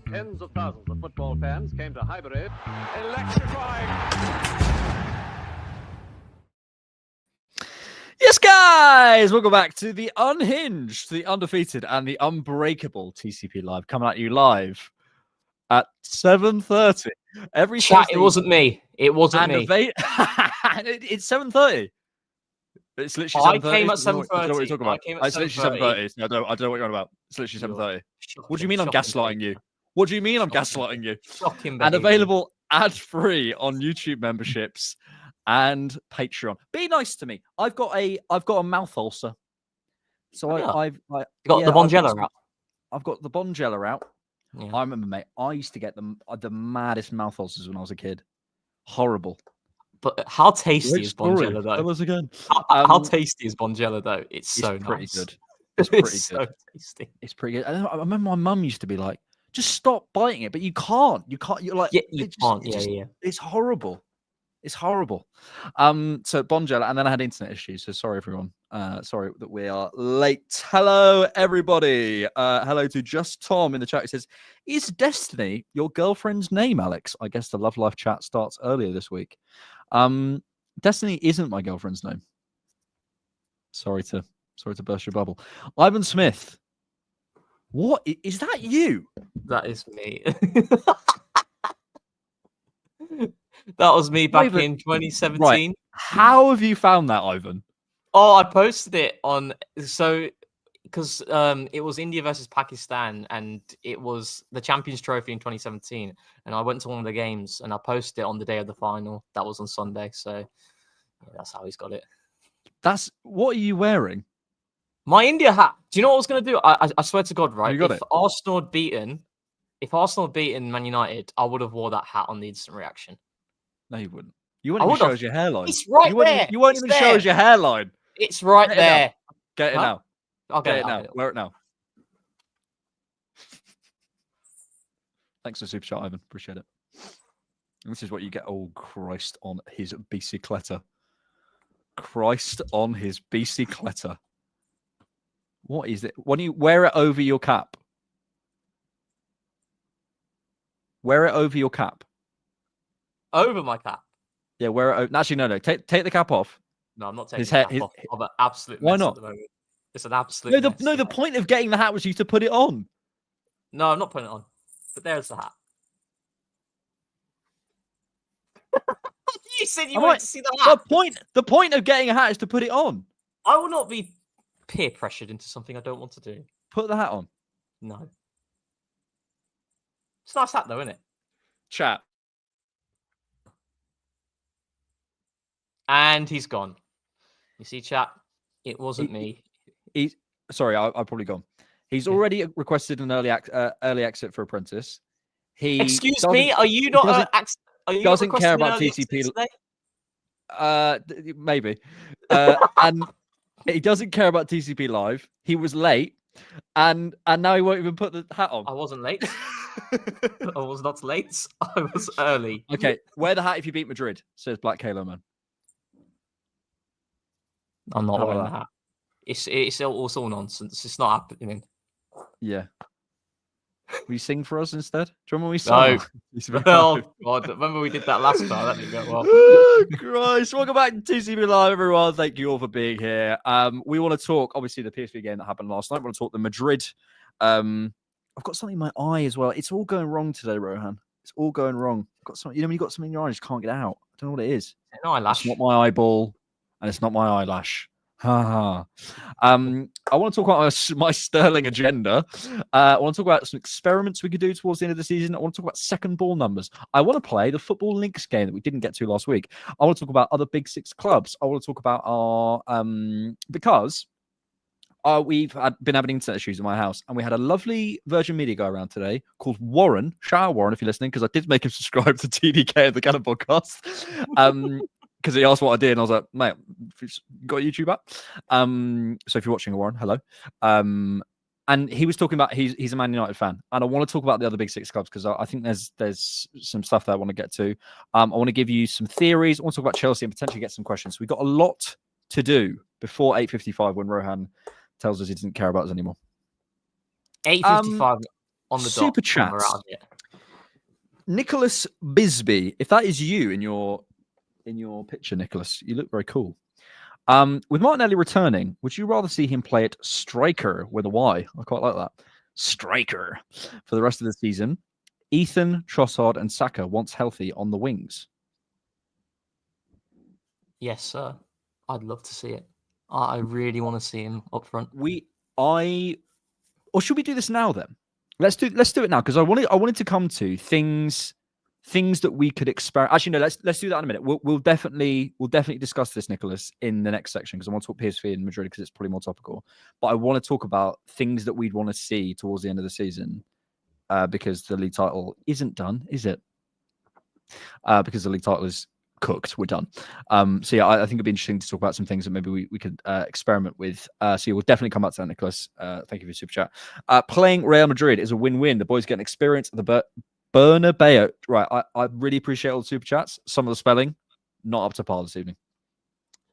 Tens of thousands of football fans came to Highbury. Electrifying. Yes, guys! Welcome back to the unhinged, the undefeated, and the unbreakable TCP Live, coming at you live at 7:30 every Chat, Thursday. it wasn't me. It wasn't me. It's 7:30. It's literally 7:30. I came at 7:30. I don't know what you're talking about. I came at It's literally 7:30. 7:30. I don't know what you're on about. It's literally 7:30. What do you mean I'm Shocking gaslighting behaviour. you? What do you mean I'm gaslighting you? Shocking And behaviour. available ad-free on YouTube memberships and Patreon. Be nice to me. I've got a mouth ulcer. So Yeah. I've You got the Bonjela out. I've got the Bonjela out. Yeah. I remember, mate, I used to get the maddest mouth ulcers when I was a kid. Horrible. But how tasty Great is story. Bonjela, though? Tell us again. How tasty is Bonjela, though? It's so pretty nice. good. It's pretty good. so tasty. It's pretty good. I remember my mum used to be like, just stop biting it, but you can't. You can't. You're like, Yeah, you can't. Yeah. It's horrible. It's horrible. So Bonjela, and then I had internet issues. So sorry, everyone. Sorry that we are late. Hello, everybody. Hello to Just Tom in the chat. He says, "Is Destiny your girlfriend's name, Alex?" I guess the Love Life chat starts earlier this week. Destiny isn't my girlfriend's name. Sorry to burst your bubble. Ivan Smith. What is that? You? That is me. That was me back in 2017. Right. How have you found that, Ivan? Oh, I posted it on because it was India versus Pakistan, and it was the Champions Trophy in 2017. And I went to one of the games, and I posted it on the day of the final. That was on Sunday, so yeah, that's how he's got it. What are you wearing? My India hat. Do you know what I was going to do? I swear to God, right? You got if it. Arsenal had beaten Man United, I would have wore that hat on the instant reaction. No, you wouldn't. You wouldn't even show us your hairline. It's right there. You won't even show us your hairline. It's right there. Get it now. I'll get it now. Wear it now. Thanks for the super chat, Ivan. Appreciate it. And this is what you get. Oh, Christ on his bicycletta. Christ on his bicycletta. What is it? When you wear it over your cap. Wear it over your cap. Over my cap. Yeah, wear it over. Actually, no. Take the cap off. No, I'm not taking the cap off. I'm an absolute mess. Why not? At the moment. It's an absolute mess. The point of getting the hat was you to put it on. No, I'm not putting it on. But there's the hat. You said you wanted to see the hat. The point of getting a hat is to put it on. I will not be peer pressured into something I don't want to do. Put the hat on. No. It's a nice hat, though, isn't it? Chat. And he's gone. You see, chat? It wasn't me. Sorry, I've probably gone. He's already requested an early exit for Apprentice. Excuse me, are you not? Doesn't care about TCP. Maybe. And he doesn't care about TCP Live. He was late, and now he won't even put the hat on. I wasn't late. I was not late. I was early. Okay, wear the hat if you beat Madrid, says Black Halo Man. I'm not wearing the hat. It's all nonsense. It's not happening. Yeah. Will you sing for us instead? Do you remember when we sang? No. Oh, God. Remember we did that last time? That didn't go well. Oh, Christ. Welcome back to TCP Live, everyone. Thank you all for being here. We want to talk, obviously, the PSV game that happened last night. We want to talk the Madrid. I've got something in my eye as well. It's all going wrong today, Rohan. It's all going wrong. I've got something, when you've got something in your eye, you just can't get out. I don't know what it is. An eyelash. It's not my eyeball, and it's not my eyelash. Ha ha. I want to talk about my Sterling agenda. I want to talk about some experiments we could do towards the end of the season. I want to talk about second ball numbers. I want to play the Football Links game that we didn't get to last week. I want to talk about other Big Six clubs. I want to talk about our because we've been having internet issues in my house, and we had a lovely Virgin Media guy around today called Warren. Shout out Warren if you're listening, because I did make him subscribe to TDK and the Cannon podcast. Because he asked what I did, and I was like, mate, you got a YouTube app? So if you're watching, Warren, hello. And he was talking about he's a Man United fan, and I want to talk about the other Big Six clubs because I think there's some stuff that I want to get to. I want to give you some theories. I want to talk about Chelsea and potentially get some questions. So we've got a lot to do before 8:55 when Rohan tells us he doesn't care about us anymore. 8:55. on the Super dot. When we're chats. out of it. Nicholas Bisbee, if that is you in your picture, Nicholas, you look very cool. With Martinelli returning, would you rather see him play at striker with a Y? I quite like that. Striker for the rest of the season. Ethan, Trossard, and Saka once healthy on the wings. Yes, sir. I'd love to see it. I really want to see him up front. Or should we do this now then? Let's do it now, because I wanted to come to things that we could experiment. Actually, no, let's do that in a minute. We'll definitely discuss this, Nicholas, in the next section, because I want to talk PSV in Madrid because it's probably more topical. But I want to talk about things that we'd want to see towards the end of the season, because the league title isn't done, is it? Because the league title is cooked, we're done. So yeah, I think it'd be interesting to talk about some things that maybe we could experiment with. So yeah, we'll definitely come back to that, Nicholas. Thank you for your super chat. Playing Real Madrid is a win-win. The boys getting experience at the Bernabeu. Right, I really appreciate all the super chats. Some of the spelling not up to par this evening.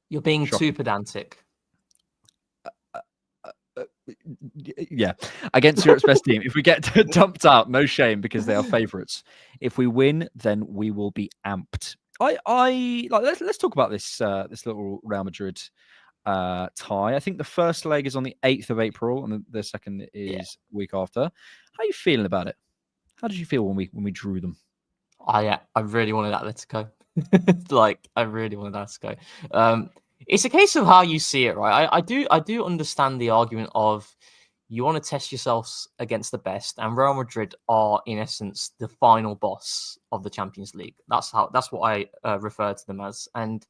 You're being Shocking. too pedantic. Yeah, against Europe's best team. If we get dumped out, no shame, because they are favourites. If we win, then we will be amped. I like. Let's talk about this little Real Madrid tie. I think the first leg is on the 8th of April, and the second is week after. How are you feeling about it? How did you feel when we drew them? I really wanted Atletico. I really wanted Atletico. It's a case of how you see it, right? I do understand the argument of you want to test yourselves against the best, and Real Madrid are in essence the final boss of the Champions League. That's what I refer to them as, and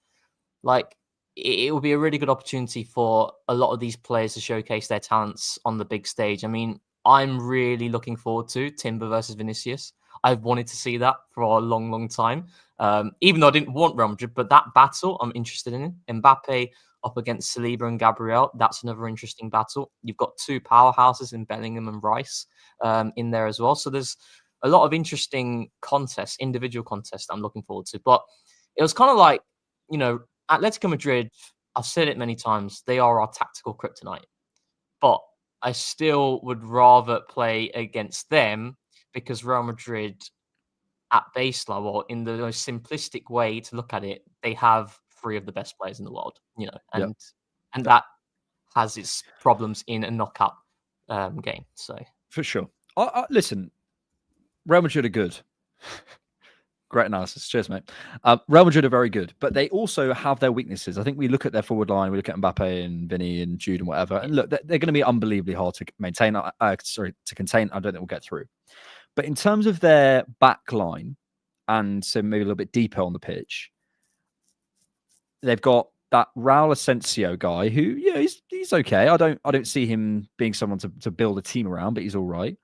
it will be a really good opportunity for a lot of these players to showcase their talents on the big stage. I mean, I'm really looking forward to Timber versus Vinicius. I've wanted to see that for a long, long time. Even though I didn't want Real Madrid, but that battle I'm interested in. Mbappe up against Saliba and Gabriel, that's another interesting battle. You've got two powerhouses in Bellingham and Rice in there as well. So there's a lot of interesting contests, individual contests I'm looking forward to. But it was kind of like, Atletico Madrid, I've said it many times, they are our tactical kryptonite. But I still would rather play against them, because Real Madrid at base level, in the most simplistic way to look at it, they have three of the best players in the world, and that has its problems in a knockout game. So for sure. Listen, Real Madrid are good. Great analysis. Cheers, mate. Real Madrid are very good, but they also have their weaknesses. I think we look at their forward line, we look at Mbappe and Vinny and Jude and whatever, and look, they're going to be unbelievably hard to maintain. To contain. I don't think we'll get through. But in terms of their back line, and so maybe a little bit deeper on the pitch, they've got that Raul Asensio guy who, he's okay. I don't see him being someone to build a team around, but he's all right.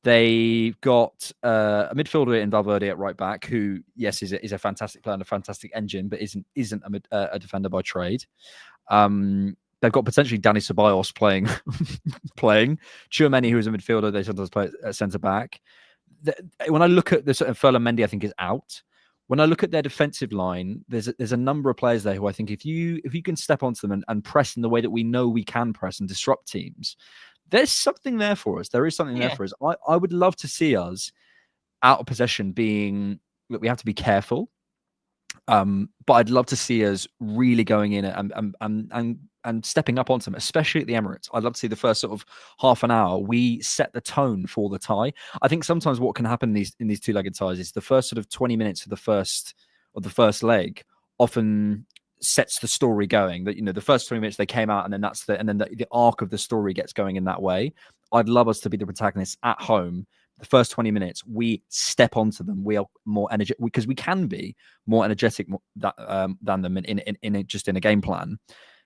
They've got a midfielder in Valverde at right back, who, yes, is a fantastic player and a fantastic engine, but isn't a defender by trade. They've got potentially Dani Ceballos playing. Tchouameni, who is a midfielder, they sometimes play at centre back. When I look at this, Ferland Mendy, I think, is out. When I look at their defensive line, there's a number of players there who I think if you can step onto them and press in the way that we know we can press and disrupt teams, there's something there for us. There is something there for us. I would love to see us out of possession being. Look, we have to be careful, but I'd love to see us really going in and stepping up onto them, especially at the Emirates. I'd love to see the first sort of half an hour we set the tone for the tie. I think sometimes what can happen in these two-legged ties is the first sort of 20 minutes of the first leg often sets the story going. That the first 20 minutes they came out, and then the arc of the story gets going in that way. I'd love us to be the protagonists at home. The first 20 minutes, we step onto them. We are more energetic, because we can be more energetic than them in a game plan.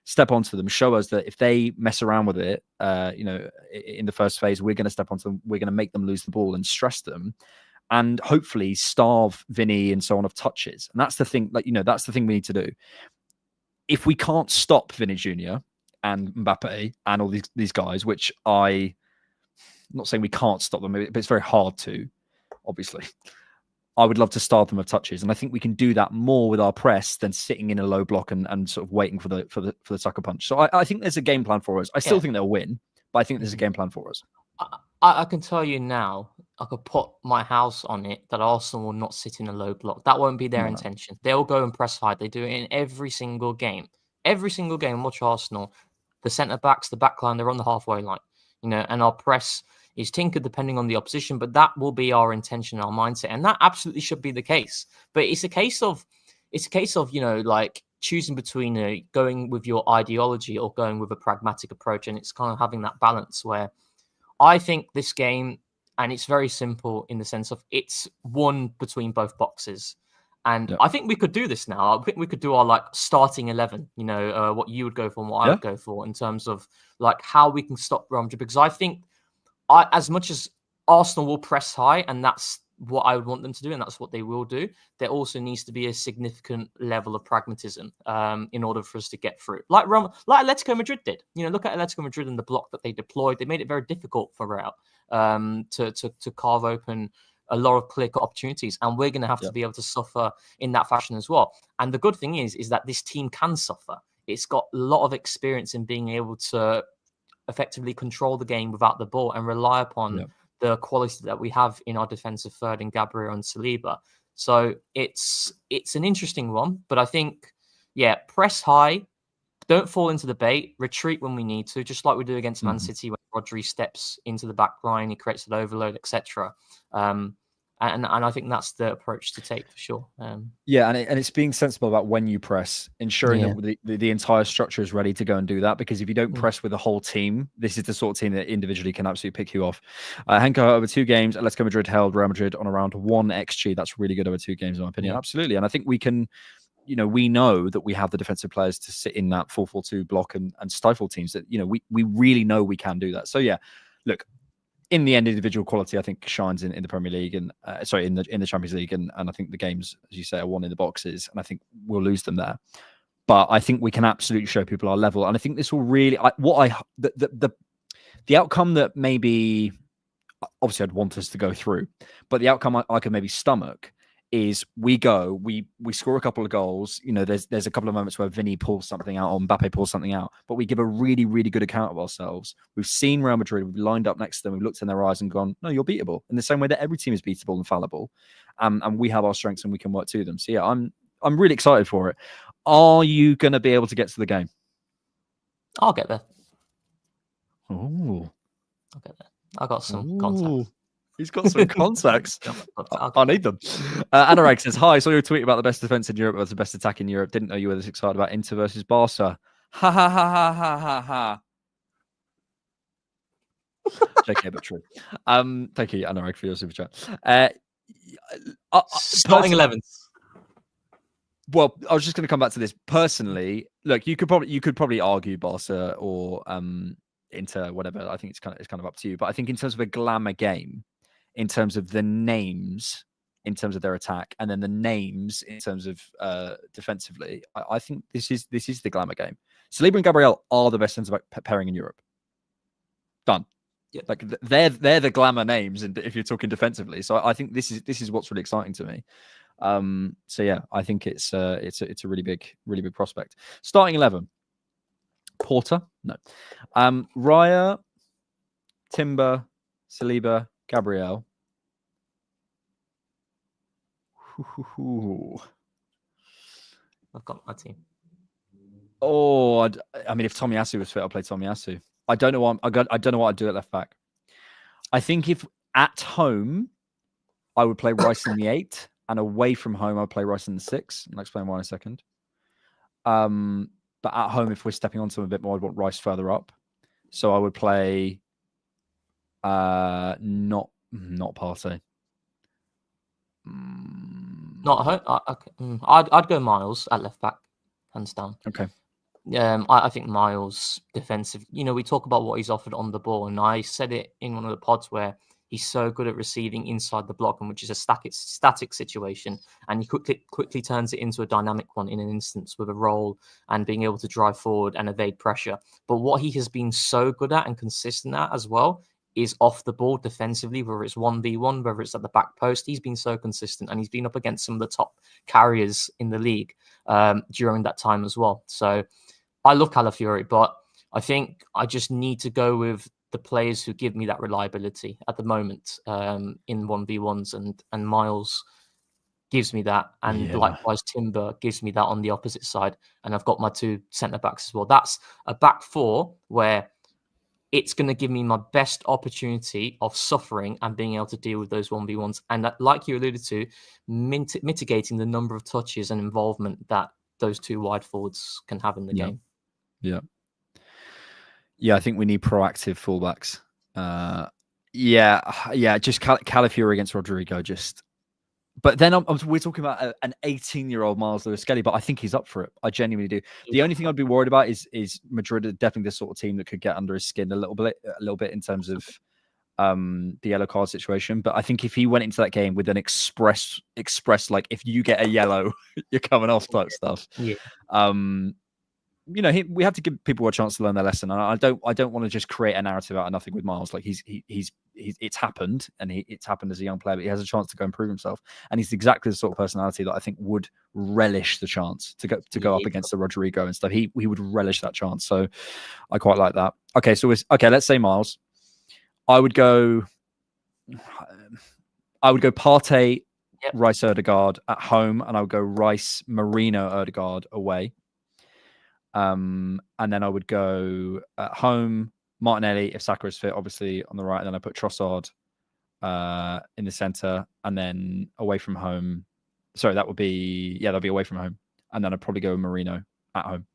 Step onto them, show us that if they mess around with it, in the first phase, we're going to step onto them. We're going to make them lose the ball and stress them, and hopefully starve Vinny and so on of touches. And that's the thing. That's the thing we need to do. If we can't stop Vinny Jr. and Mbappe and all these guys, which I'm not saying we can't stop them, but it's very hard to, obviously. I would love to starve them of touches, and I think we can do that more with our press than sitting in a low block and sort of waiting for the sucker punch. So I think there's a game plan for us. I still think they'll win, but I think there's a game plan for us. I can tell you now, put my house on it that Arsenal will not sit in a low block. That won't be their intention. They'll go and press high. They do it in every single game. Every single game, watch Arsenal. The centre backs, the back line, they're on the halfway line. And our press is tinkered depending on the opposition, but that will be our intention, our mindset, and that absolutely should be the case. But it's a case of like choosing between going with your ideology or going with a pragmatic approach, and it's kind of having that balance where I think this game, and it's very simple in the sense of it's one between both boxes. And I think we could do this now. I think we could do our like starting 11, what you would go for and what I would go for in terms of like how we can stop Real Madrid. Because I think as much as Arsenal will press high, and that's what I would want them to do, and that's what they will do, there also needs to be a significant level of pragmatism in order for us to get through. Like Atletico Madrid did. Look at Atletico Madrid and the block that they deployed. They made it very difficult for Real to carve open a lot of clear-cut opportunities, and we're going to have to be able to suffer in that fashion as well. And the good thing is that this team can suffer. It's got a lot of experience in being able to effectively control the game without the ball and rely upon the quality that we have in our defensive third in Gabriel and Saliba. So it's an interesting one, but I think, press high, don't fall into the bait, retreat when we need to, just like we do against Man City when Rodri steps into the back line, he creates an overload, etc. And I think that's the approach to take for sure. And it's being sensible about when you press, ensuring that the entire structure is ready to go and do that. Because if you don't press with the whole team, this is the sort of team that individually can absolutely pick you off. Henko, over 2 games, Atletico Madrid held Real Madrid on around 1 XG. That's really good over 2 games, in my opinion. Absolutely. And I think we can, we know that we have the defensive players to sit in that 4-4-2 block and stifle teams that, we really know we can do that. So look, in the end, individual quality, I think, shines in the Premier League and in the Champions League, and I think the games, as you say, are won in the boxes, and I think we'll lose them there. But I think we can absolutely show people our level, and I think this will really the outcome that maybe obviously I'd want us to go through, but the outcome I could maybe stomach is we score a couple of goals. There's a couple of moments where Vinny pulls something out or Mbappe pulls something out, but we give a really, really good account of ourselves. We've seen Real Madrid, we've lined up next to them, we've looked in their eyes and gone, no, you're beatable. In the same way that every team is beatable and fallible. And we have our strengths and we can work to them. So I'm really excited for it. Are you going to be able to get to the game? I'll get there. Oh, I'll get there. I got some contacts. He's got some contacts. I need them. Anurag says, hi, saw your tweet about the best defense in Europe was the best attack in Europe. Didn't know you were this excited about Inter versus Barca. Ha ha ha ha ha ha ha. JK, but true. Thank you, Anurag, for your super chat. Starting 11s. Well, I was just going to come back to this. Personally, look, you could probably argue Barca or Inter, whatever. I think it's kind of up to you. But I think in terms of a glamour game, in terms of the names, in terms of their attack, and then the names in terms of defensively, I think this is the glamour game. Saliba and Gabriel are the best centre back pairing in Europe. Done. Yeah. Like they're the glamour names, and if you're talking defensively, so I think this is what's really exciting to me. I think it's a really big prospect. Starting 11. Porter, no. Raya, Timber, Saliba, Gabriel. I've got my team. Oh, I mean, if Tomiyasu was fit, I'd play Tomiyasu. I don't know what I'd do at left back. I think if at home, I would play Rice in the 8, and away from home, I'd play Rice in the 6. And I'll explain why in a second. But at home, if we're stepping on something a bit more, I'd want Rice further up. So I would play not Partey. Not home. I'd go Miles at left back, hands down. Okay. I think Miles defensive. We talk about what he's offered on the ball, and I said it in one of the pods where he's so good at receiving inside the block, and which is a static situation, and he quickly turns it into a dynamic one in an instance with a roll and being able to drive forward and evade pressure. But what he has been so good at and consistent at as well is off the ball defensively, whether it's 1v1, whether it's at the back post. He's been so consistent, and he's been up against some of the top carriers in the league during that time as well. So I love Calafiori, but I think I just need to go with the players who give me that reliability at the moment in 1v1s, and Miles gives me that, and likewise Timber gives me that on the opposite side, and I've got my 2 centre backs as well. That's a back 4 where it's going to give me my best opportunity of suffering and being able to deal with those 1v1s, and that, like you alluded to, mitigating the number of touches and involvement that those 2 wide forwards can have in the game. Yeah, I think we need proactive fullbacks. Just Calafiori against Rodrigo. But then we're talking about an 18-year-old Miles Lewis-Skelly, but I think he's up for it. I genuinely do. The only thing I'd be worried about is Madrid are definitely the sort of team that could get under his skin a little bit in terms of the yellow card situation. But I think if he went into that game with an express like, if you get a yellow, you're coming off type stuff. Yeah. We have to give people a chance to learn their lesson. And I don't want to just create a narrative out of nothing with Miles. Like it's happened, and it's happened as a young player, but he has a chance to go improve himself. And he's exactly the sort of personality that I think would relish the chance to go up against the Rodrigo and stuff. He would relish that chance. So I quite like that. Okay, so let's say Miles. I would go Partey, Rice, Ødegaard at home, and I would go Rice, Merino, Ødegaard away. And then I would go at home Martinelli if Saka is fit, obviously on the right, and then I put Trossard in the center, and then away from home. Sorry, that'll be away from home, and then I'd probably go Merino at home.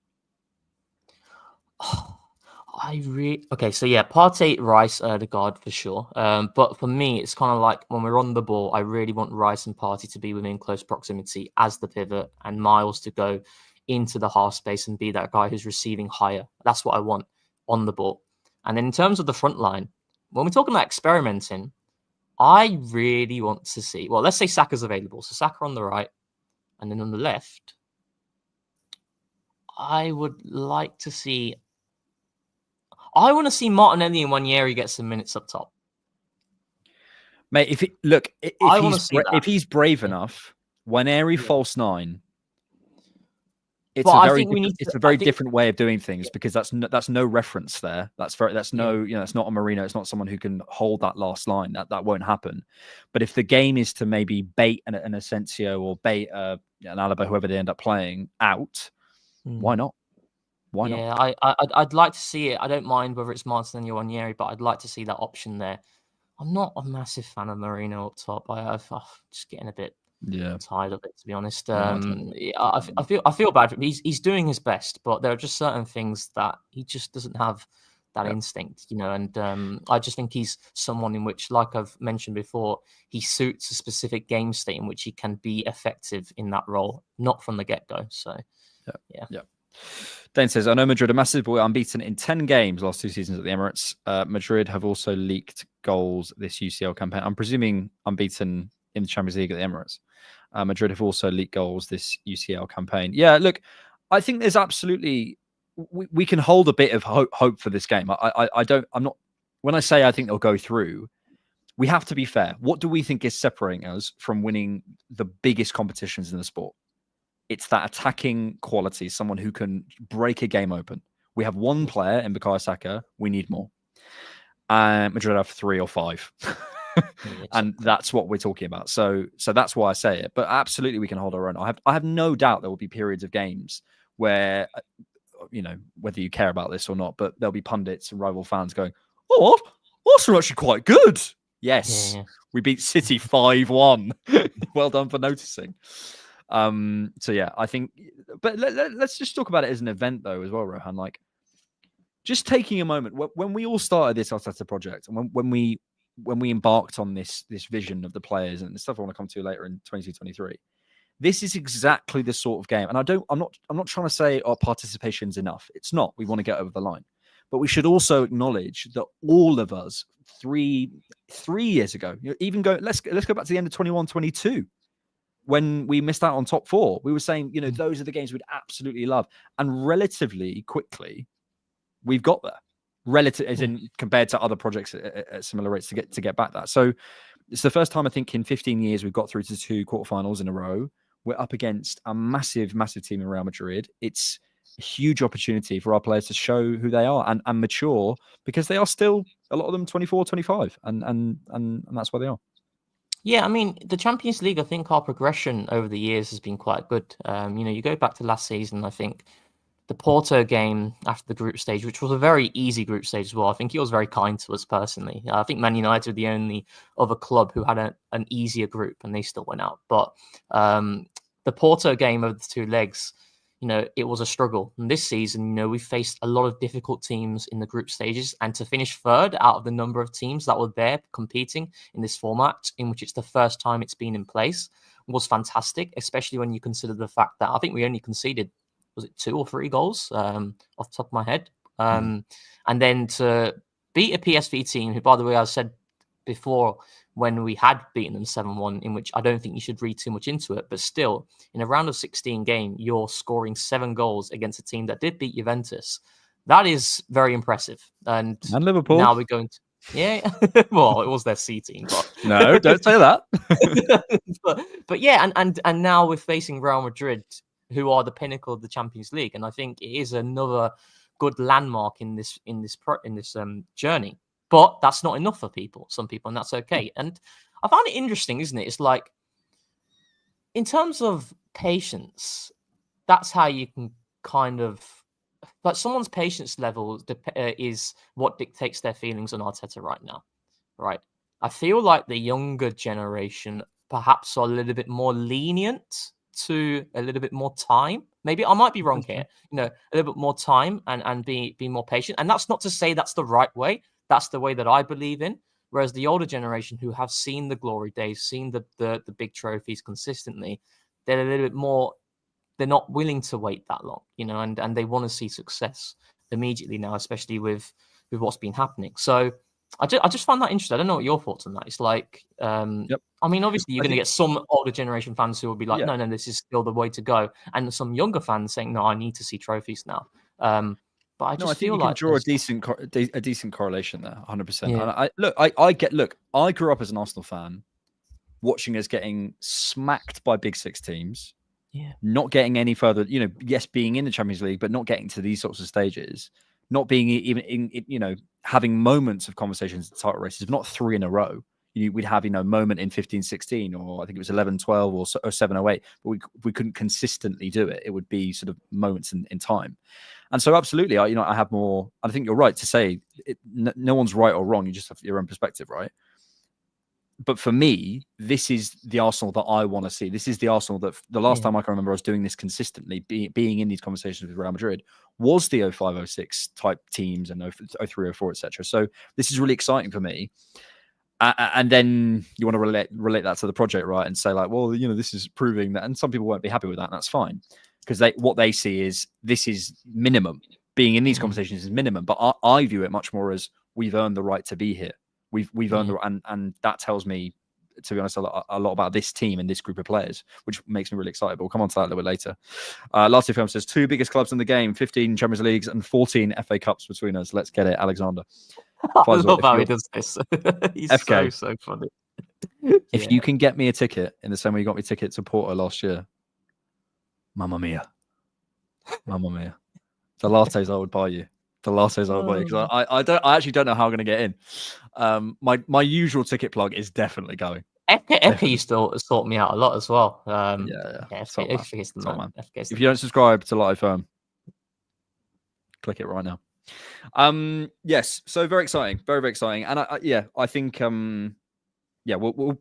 Okay, so yeah, Partey, Rice, Ødegaard for sure. But for me, it's kind of like when we're on the ball, I really want Rice and Partey to be within close proximity as the pivot, and Miles to go into the half space and be that guy who's receiving higher. That's what I want on the ball. And then in terms of the front line, when we're talking about experimenting, I really want to see, well, let's say Saka's available. So Saka on the right, and then on the left, I want to see Martinelli and Nwaneri get some minutes up top. Mate, if he's brave enough, Nwaneri false 9. It's a very different way of doing things, because that's no reference there. That's not a Merino. It's not someone who can hold that last line. That won't happen. But if the game is to maybe bait an Asensio or bait an Alaba, whoever they end up playing out, why not? Why not? Yeah, I'd like to see it. I don't mind whether it's Martinelli or Nwaneri, but I'd like to see that option there. I'm not a massive fan of Merino up top. I'm just getting a bit tired of it, to be honest. I feel bad for him. He's doing his best, but there are just certain things that he just doesn't have that instinct, and I just think he's someone in which, like I've mentioned before, he suits a specific game state in which he can be effective in that role, not from the get-go. So yeah. Dane says, I know Madrid are massive, but we're unbeaten in 10 games last 2 seasons at the Emirates. Madrid have also leaked goals this UCL campaign. I'm presuming unbeaten in the Champions League at the Emirates. Madrid have also leaked goals this UCL campaign. Yeah, look, I think there's absolutely... We can hold a bit of hope for this game. When I say I think they'll go through, we have to be fair. What do we think is separating us from winning the biggest competitions in the sport? It's that attacking quality, someone who can break a game open. We have one player in Bukayo Saka. We need more. Madrid have 3 or 5. And that's what we're talking about. So that's why I say it. But absolutely, we can hold our own. I have no doubt there will be periods of games where, whether you care about this or not, but there'll be pundits and rival fans going, "Oh, Arsenal are actually quite good." Yes, we beat City 5-1. Well done for noticing. So yeah, I think, but let's just talk about it as an event though as well, Rohan. Like, just taking a moment when we all started this Arteta project, and when we embarked on this vision of the players and the stuff I want to come to later in 22-23, this is exactly the sort of game. And I'm not trying to say our participation's enough. It's not. We want to get over the line, but we should also acknowledge that all of us 3 years ago, even let's go back to the end of 21-22. When we missed out on top 4, we were saying, those are the games we'd absolutely love. And relatively quickly, we've got there. As in compared to other projects at similar rates to get back that. So it's the first time I think in 15 years we've got through to 2 quarterfinals in a row. We're up against a massive, massive team in Real Madrid. It's a huge opportunity for our players to show who they are and mature, because they are still, a lot of them, 24, 25, and that's where they are. Yeah, I mean, the Champions League, I think our progression over the years has been quite good. You go back to last season, I think the Porto game after the group stage, which was a very easy group stage as well. I think he was very kind to us personally. I think Man United were the only other club who had an easier group, and they still went out. But the Porto game of the two legs, it was a struggle. And this season, we faced a lot of difficult teams in the group stages, and to finish third out of the number of teams that were there competing in this format, in which it's the first time it's been in place, was fantastic, especially when you consider the fact that I think we only conceded, was it 2 or 3 goals off the top of my head? And then to beat a PSV team, who, by the way, I said before when we had beaten them 7-1, in which I don't think you should read too much into it, but still, in a round of 16 game, you're scoring 7 goals against a team that did beat Juventus. That is very impressive. And Liverpool. Now we're going to... Yeah, well, it was their C team, but no, don't say that. but yeah, and now we're facing Real Madrid, who are the pinnacle of the Champions League, and I think it is another good landmark in this journey. But that's not enough for some people, and that's okay. And I found it interesting, isn't it? It's like, in terms of patience, that's how you can kind of, like, someone's patience level is what dictates their feelings on Arteta right now, right? I feel like the younger generation perhaps are a little bit more lenient to a little bit more time. Maybe I might be wrong here. A little bit more time and be more patient. And that's not to say that's the right way. That's the way that I believe in. Whereas the older generation, who have seen the glory days, seen the big trophies consistently, they're a little bit more. They're not willing to wait that long, and they want to see success immediately now, especially with what's been happening. So I just find that interesting. I don't know what your thoughts on that. It's like, Yep. I mean, obviously you're going to get some older generation fans who will be like, no, this is still the way to go, and some younger fans saying, no, I need to see trophies now. But I just feel you like can draw a decent correlation there, 100%. Yeah. And I grew up as an Arsenal fan, watching us getting smacked by Big Six teams, not getting any further. Yes, being in the Champions League, but not getting to these sorts of stages, not being even in having moments of conversations in title races, but not 3 in a row. We'd have moment in 15-16, or I think it was 11-12 or 7-08, but we couldn't consistently do it. It would be sort of moments in time. And so absolutely, I have more. I think you're right to say no one's right or wrong. You just have your own perspective, right? But for me, this is the Arsenal that I want to see. This is the Arsenal that the last time I can remember us doing this consistently, being in these conversations with Real Madrid, was the 05-06 type teams and 03-04, etc. So this is really exciting for me. And then you want to relate that to the project, right? And say like, well, this is proving that, and some people won't be happy with that. And that's fine, because what they see is this is minimum. Being in these conversations is minimum, but I view it much more as we've earned the right to be here. We've earned and that tells me, to be honest, a lot about this team and this group of players, which makes me really excited. But we'll come on to that a little bit later. Last film says 2 biggest clubs in the game, 15 Champions Leagues and 14 FA Cups between us. Let's get it, Alexander. I love how he does this. He's FK, so funny. If you can get me a ticket in the same way you got me a ticket to Porto last year, mamma mia. The lattes I would buy you. Because I actually don't know how I'm going to get in. My usual ticket plug is definitely going. FK used to sort me out a lot as well. FK is the man. If you don't subscribe to Live Firm, click it right now. Yes, so very exciting, very, very exciting. And I think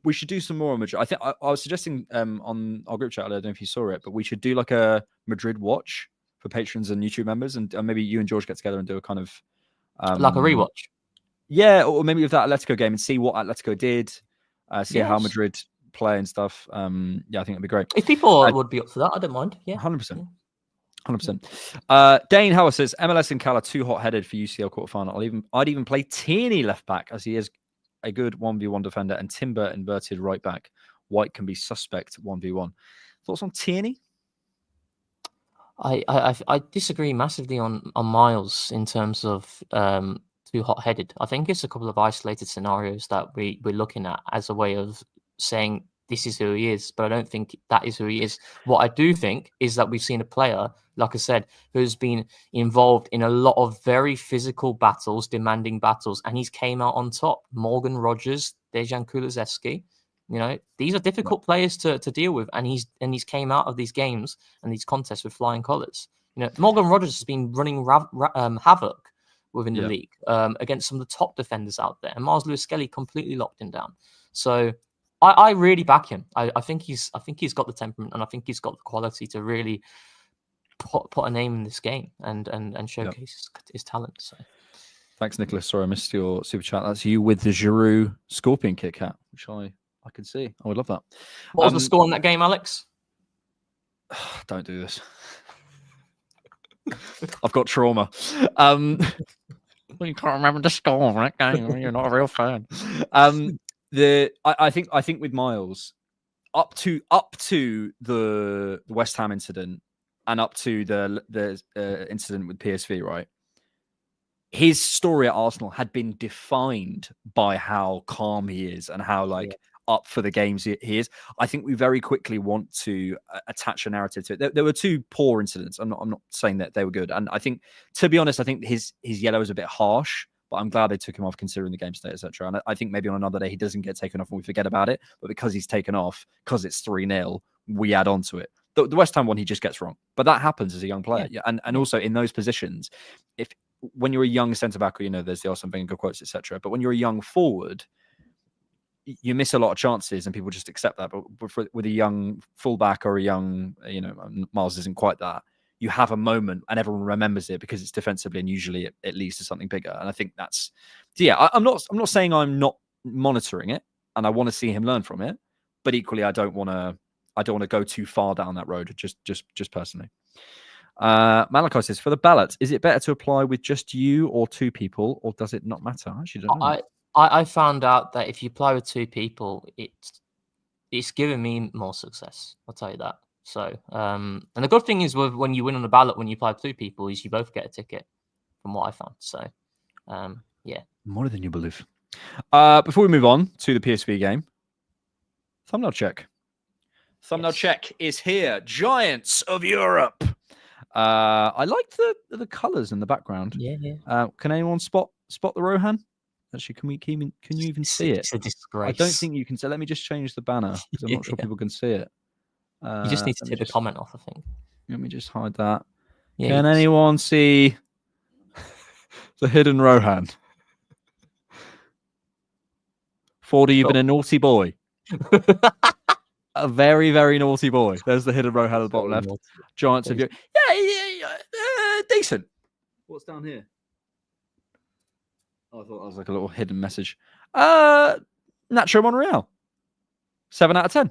we should do some more on Madrid. I think I was suggesting on our group chat, I don't know if you saw it, but we should do like a Madrid watch for patrons and YouTube members, and maybe you and George get together and do a kind of like a rewatch. Yeah, or maybe with that Atletico game and see what Atletico did, see how Madrid play and stuff. I think it'd be great. If people would be up for that, I don't mind. Yeah, 100%. 100%. Dane Howard says MLS and Cal are too hot-headed for UCL quarterfinal. I'd even play Tierney left back, as he is a good 1v1 defender, and Timber inverted right back. White can be suspect 1v1. Thoughts on Tierney? I disagree massively on Miles in terms of too hot-headed. I think it's a couple of isolated scenarios that we're looking at as a way of saying this is who he is, but I don't think that is who he is. What I do think is that we've seen a player, like I said, who's been involved in a lot of very physical battles, demanding battles, and he's came out on top. Morgan Rogers, Dejan Kulusevski, these are difficult players to deal with, and he's came out of these games and these contests with flying colours. Morgan Rogers has been running havoc within the league against some of the top defenders out there, and Miles Lewis-Skelly completely locked him down. So I really back him. I think he's got the temperament, and I think he's got the quality to really put a name in this game and showcase his talent. So thanks, Nicholas. Sorry, I missed your super chat. That's you with the Giroud Scorpion Kit hat, which I can see. I would love that. What was the score in that game, Alex? Don't do this. I've got trauma. You can't remember the score of that game. You're not a real fan. I think with Miles, up to the West Ham incident and up to the incident with PSV, right? His story at Arsenal had been defined by how calm he is and how up for the games he is. I think we very quickly want to attach a narrative to it. There were two poor incidents. I'm not saying that they were good. And I think, to be honest, I think his yellow is a bit harsh, but I'm glad they took him off considering the game state, etc. And I think maybe on another day he doesn't get taken off and we forget about it. But because he's taken off, because it's 3-0, we add on to it. The West Ham one, he just gets wrong. But that happens as a young player. Yeah. And also in those positions, when you're a young centre-back, there's the Arsene Wenger quotes, etc. But when you're a young forward, you miss a lot of chances and people just accept that. But with a young fullback or a young, Miles isn't quite that. You have a moment and everyone remembers it because it's defensively and usually it leads to something bigger. And I think that's, I'm not saying I'm not monitoring it and I want to see him learn from it, but equally I don't want to go too far down that road. Just personally. Malachi says, for the ballots, is it better to apply with just you or two people, or does it not matter? I actually don't know. I found out that if you apply with two people, it's given me more success. I'll tell you that. So, and the good thing is when you win on the ballot, when you apply with two people, is you both get a ticket, from what I found. So, yeah. More than you believe. Before we move on to the PSV game, thumbnail check. Thumbnail check is here. Giants of Europe. I liked the colours in the background. Yeah. Can anyone spot the Rohan? Actually, can you even see it? It's a disgrace. I don't think you can. So let me just change the banner because I'm not sure people can see it. You just need to take the comment off, I think. Let me just hide that. Yeah, can anyone see the hidden Rohan? Ford, even a naughty boy. A very, very naughty boy. There's the hidden Rohan at the bottom left. Giants of Europe. Yeah, decent. What's down here? Oh, I thought that was like a little hidden message. Nacho Monreal. 7 out of 10.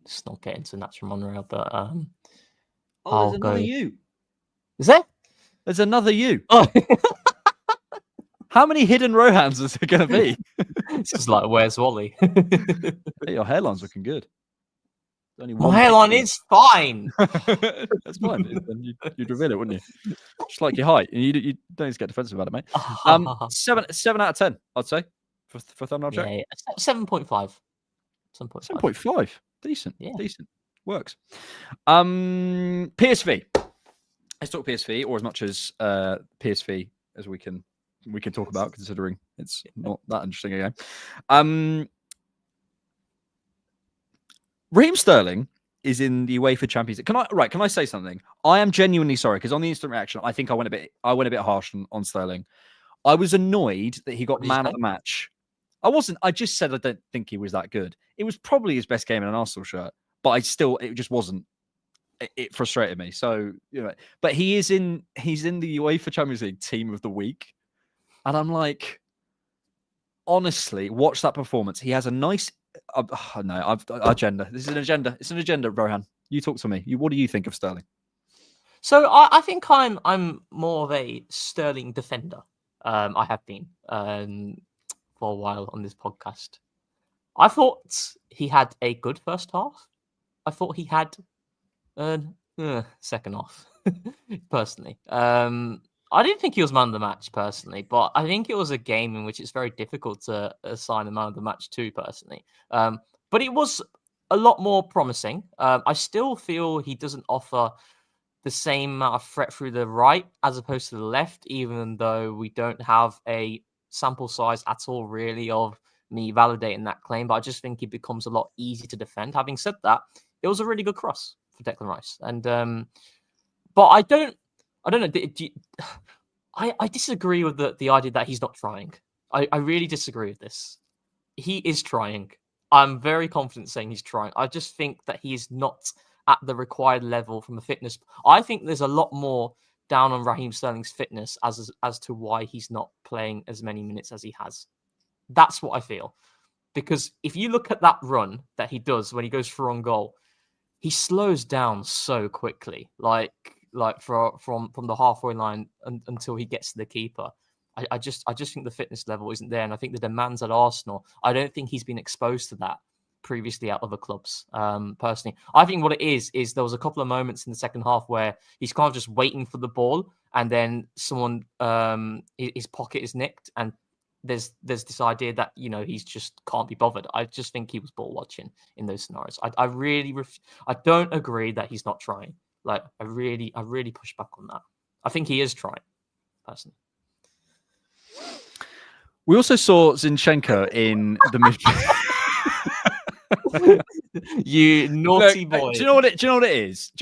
It's not getting to Nacho Monreal, but there's another you. Is there? There's another you. Oh. How many hidden Rohans is it going to be? It's just like, where's Wally? Hey, your hairline's looking good. Only My hairline is fine. That's fine. You'd reveal it, wouldn't you? Just like your height. You don't need to get defensive about it, mate. 7 out of 10, I'd say, for thumbnail check. Yeah. 7.5. 7.5. Decent. Yeah. Decent. Works. PSV. Let's talk PSV, or as much as PSV as we can talk about, considering it's not that interesting a game. Raheem Sterling is in the UEFA Champions League. Can I say something? I am genuinely sorry because on the instant reaction, I think I went a bit harsh on Sterling. I was annoyed that he got man of the match. I wasn't. I just said I don't think he was that good. It was probably his best game in an Arsenal shirt, but it just wasn't. It frustrated me. So but he's in the UEFA Champions League Team of the Week, and I'm like, honestly, watch that performance. He has a nice. Agenda. This is an agenda. It's an agenda, Rohan. You talk to me. What do you think of Sterling? So I think I'm more of a Sterling defender. I have been for a while on this podcast. I thought he had a good first half. I thought he had second half, personally. I didn't think he was man of the match personally, but I think it was a game in which it's very difficult to assign a man of the match to personally. But it was a lot more promising. I still feel he doesn't offer the same amount of threat through the right as opposed to the left, even though we don't have a sample size at all really of me validating that claim. But I just think it becomes a lot easier to defend. Having said that, it was a really good cross for Declan Rice. And but I don't know. I disagree with the idea that he's not trying. I really disagree with this. He is trying. I'm very confident saying he's trying. I just think that he's not at the required level from a fitness. I think there's a lot more down on Raheem Sterling's fitness as to why he's not playing as many minutes as he has. That's what I feel. Because if you look at that run that he does when he goes for on goal, he slows down so quickly. Like from the halfway line until he gets to the keeper. I just think the fitness level isn't there, and I think the demands at Arsenal, I don't think he's been exposed to that previously at other clubs. Personally, I think what it is there was a couple of moments in the second half where he's kind of just waiting for the ball, and then someone his pocket is nicked, and there's this idea that he's just can't be bothered. I just think he was ball watching in those scenarios. I don't agree that he's not trying. Like I really push back on that. I think he is trying, personally. We also saw Zinchenko in the midfield. You naughty boy. Do you know what it is?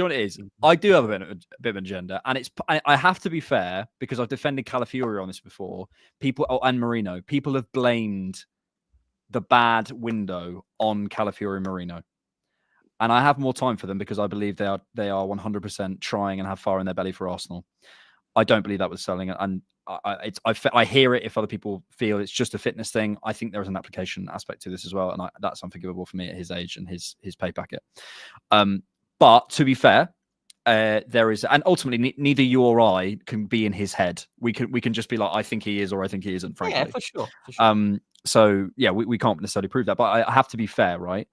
I do have a bit of an agenda, and I have to be fair because I've defended Calafiori on this before. And Merino. People have blamed the bad window on Calafiori and Merino. And I have more time for them because I believe they are 100% trying and have fire in their belly for Arsenal. I don't believe that was Sterling, and I hear it if other people feel it's just a fitness thing. I think there is an application aspect to this as well, and that's unforgivable for me at his age and his pay packet. But to be fair, there is, and ultimately neither you or I can be in his head. We can just be like, I think he is or I think he isn't. Frankly, yeah, for sure. So yeah, we can't necessarily prove that, but I have to be fair, right?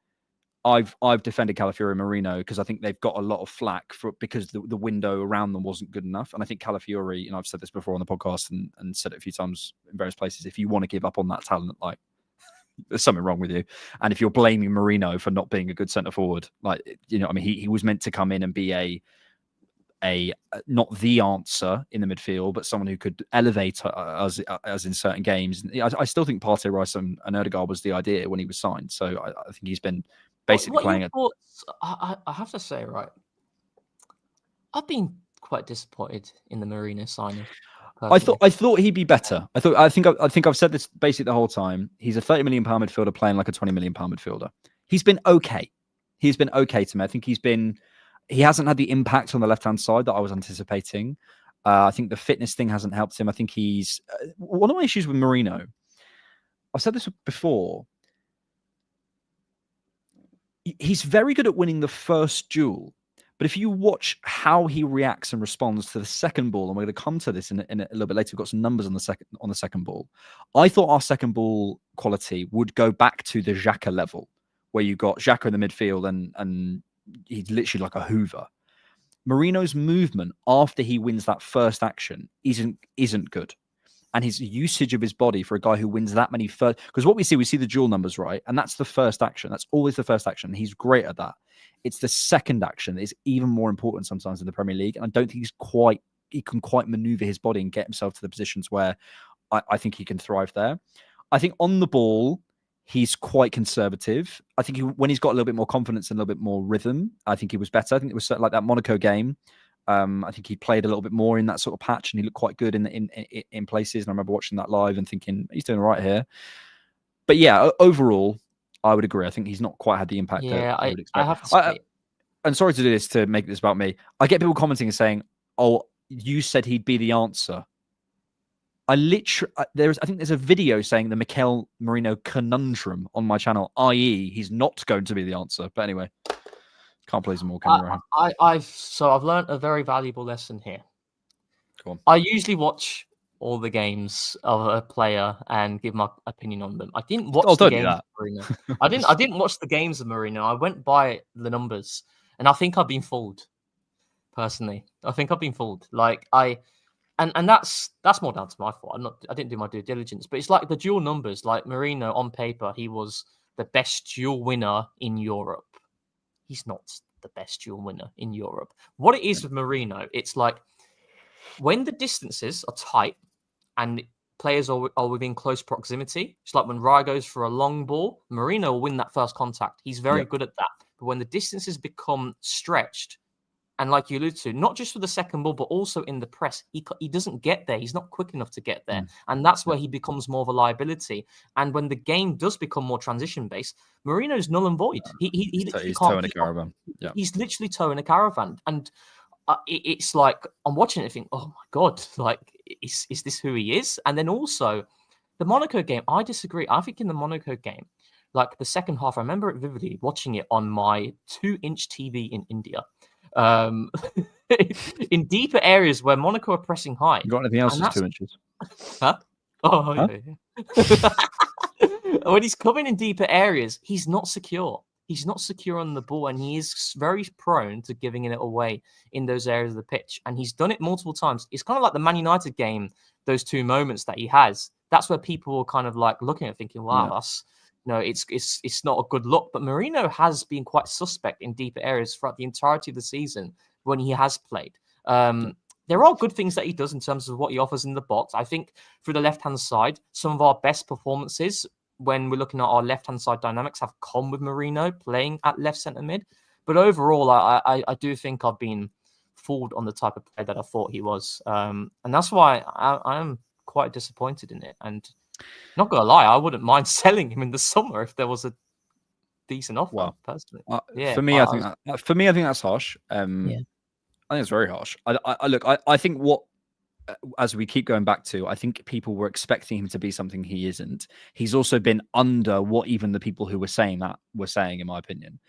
I've defended Calafiori and Merino because I think they've got a lot of flack because the window around them wasn't good enough. And I think Calafiori, I've said this before on the podcast and said it a few times in various places, if you want to give up on that talent, like there's something wrong with you. And if you're blaming Merino for not being a good centre forward, like, he was meant to come in and be a not the answer in the midfield, but someone who could elevate us as in certain games. I still think Partey, Rice and Ødegaard was the idea when he was signed. So I think he's been basically playing it. I have to say, right, I've been quite disappointed in the Merino signing. Personally. I thought he'd be better. I think I've said this basically the whole time. He's a £30 million midfielder playing like a £20 million midfielder. He's been okay. He's been okay to me. I think he hasn't had the impact on the left-hand side that I was anticipating. I think the fitness thing hasn't helped him. I think he's one of my issues with Merino. I've said this before. He's very good at winning the first duel, but if you watch how he reacts and responds to the second ball, and we're going to come to this in a little bit later, we've got some numbers on the second ball. I thought our second ball quality would go back to the Xhaka level, where you got Xhaka in the midfield and he's literally like a Hoover. Merino's movement after he wins that first action isn't good. And his usage of his body for a guy who wins that many first, because what we see the duel numbers, right? And that's the first action. That's always the first action. He's great at that. It's the second action that is even more important sometimes in the Premier League. And I don't think he can quite maneuver his body and get himself to the positions where I think he can thrive there. I think on the ball, he's quite conservative. I think when he's got a little bit more confidence and a little bit more rhythm, I think he was better. I think it was like that Monaco game. I think he played a little bit more in that sort of patch, and he looked quite good in places. And I remember watching that live and thinking he's doing all right here. But yeah, overall, I would agree. I think he's not quite had the impact that I would expect. I have to say, and sorry to do this to make this about me. I get people commenting and saying, "Oh, you said he'd be the answer." I think there's a video saying the Mikel Merino conundrum on my channel, i.e., he's not going to be the answer. But anyway. Can't please them all, can you, Ryan? I've learned a very valuable lesson here. Go on. I usually watch all the games of a player and give my opinion on them. I didn't watch the games of Merino. I didn't watch the games of Merino. I went by the numbers, and I think I've been fooled. Personally, I think I've been fooled. Like and that's more down to my fault. I didn't do my due diligence, but it's like the dual numbers. Like Merino on paper, he was the best dual winner in Europe. He's not the best dual winner in Europe. What it is with Merino, it's like when the distances are tight and players are within close proximity. It's like when Raya goes for a long ball, Merino will win that first contact. He's very good at that. But when the distances become stretched, and like you alluded to, not just for the second ball, but also in the press, he doesn't get there. He's not quick enough to get there. And that's where he becomes more of a liability. And when the game does become more transition-based, Merino's null and void. He's towing a caravan. Yeah. He's literally towing a caravan. And it's like, I'm watching it and think, oh my God, like, is this who he is? And then also, the Monaco game, I disagree. I think in the Monaco game, like the second half, I remember it vividly, watching it on my 2-inch TV in India. In deeper areas where Monaco are pressing high. You got anything else that's 2 inches? Huh? Oh, huh? Yeah. When he's coming in deeper areas, he's not secure. He's not secure on the ball, and he is very prone to giving it away in those areas of the pitch. And he's done it multiple times. It's kind of like the Man United game, those 2 moments that he has. That's where people are kind of like looking at it thinking, wow, that's it's not a good look. But Merino has been quite suspect in deeper areas throughout the entirety of the season when he has played. There are good things that he does in terms of what he offers in the box. I think through the left-hand side, some of our best performances when we're looking at our left-hand side dynamics have come with Merino playing at left centre mid. But overall, I do think I've been fooled on the type of player that I thought he was. And that's why I am quite disappointed in it. And not gonna lie, I wouldn't mind selling him in the summer if there was a decent offer. Personally, for me, I think that's harsh. I think it's very harsh. I think as we keep going back to, I think people were expecting him to be something he isn't. He's also been under what even the people who were saying that were saying, in my opinion.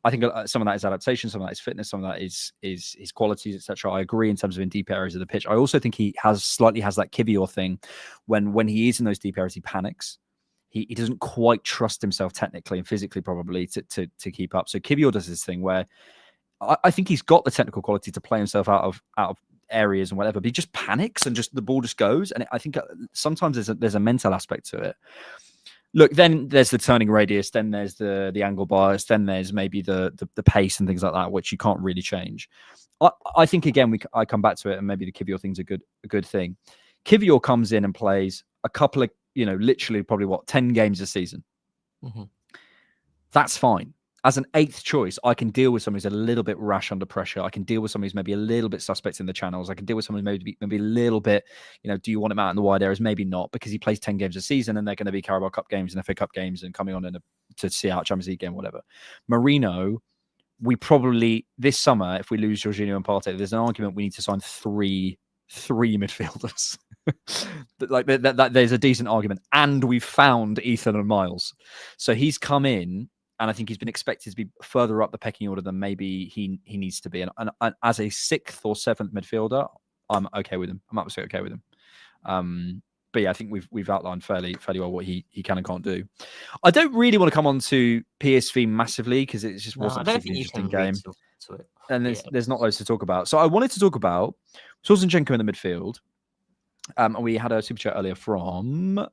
I think some of that is adaptation, some of that is fitness, some of that is his qualities, etc. I agree in terms of in deep areas of the pitch. I also think he slightly has that Kivior thing when he is in those deep areas, he panics. He doesn't quite trust himself technically and physically probably to keep up. So Kivior does this thing where I think he's got the technical quality to play himself out of areas and whatever, but he just panics and just the ball just goes. And I think sometimes there's a mental aspect to it. Look, then there's the turning radius, then there's the angle bias, then there's maybe the pace and things like that, which you can't really change. I think again I come back to it, and maybe the Kivior thing's a good thing. Kivior comes in and plays a couple of literally probably 10 games a season. That's fine. As an 8th choice, I can deal with someone who's a little bit rash under pressure. I can deal with someone who's maybe a little bit suspect in the channels. I can deal with someone who's maybe a little bit, do you want him out in the wide areas? Maybe not, because he plays 10 games a season and they're going to be Carabao Cup games and FA Cup games and coming on to see out Champions League game, whatever. Merino, we probably, this summer, if we lose Jorginho and Partey, there's an argument we need to sign three midfielders. There's a decent argument. And we've found Ethan and Miles. So he's come in, and I think he's been expected to be further up the pecking order than maybe he needs to be. And as a 6th or 7th midfielder, I'm okay with him. I'm absolutely okay with him. But yeah, I think we've outlined fairly well what he can and can't do. I don't really want to come on to PSV massively because it just wasn't an interesting game. And there's not loads to talk about. So I wanted to talk about Zinchenko in the midfield. And we had a super chat earlier from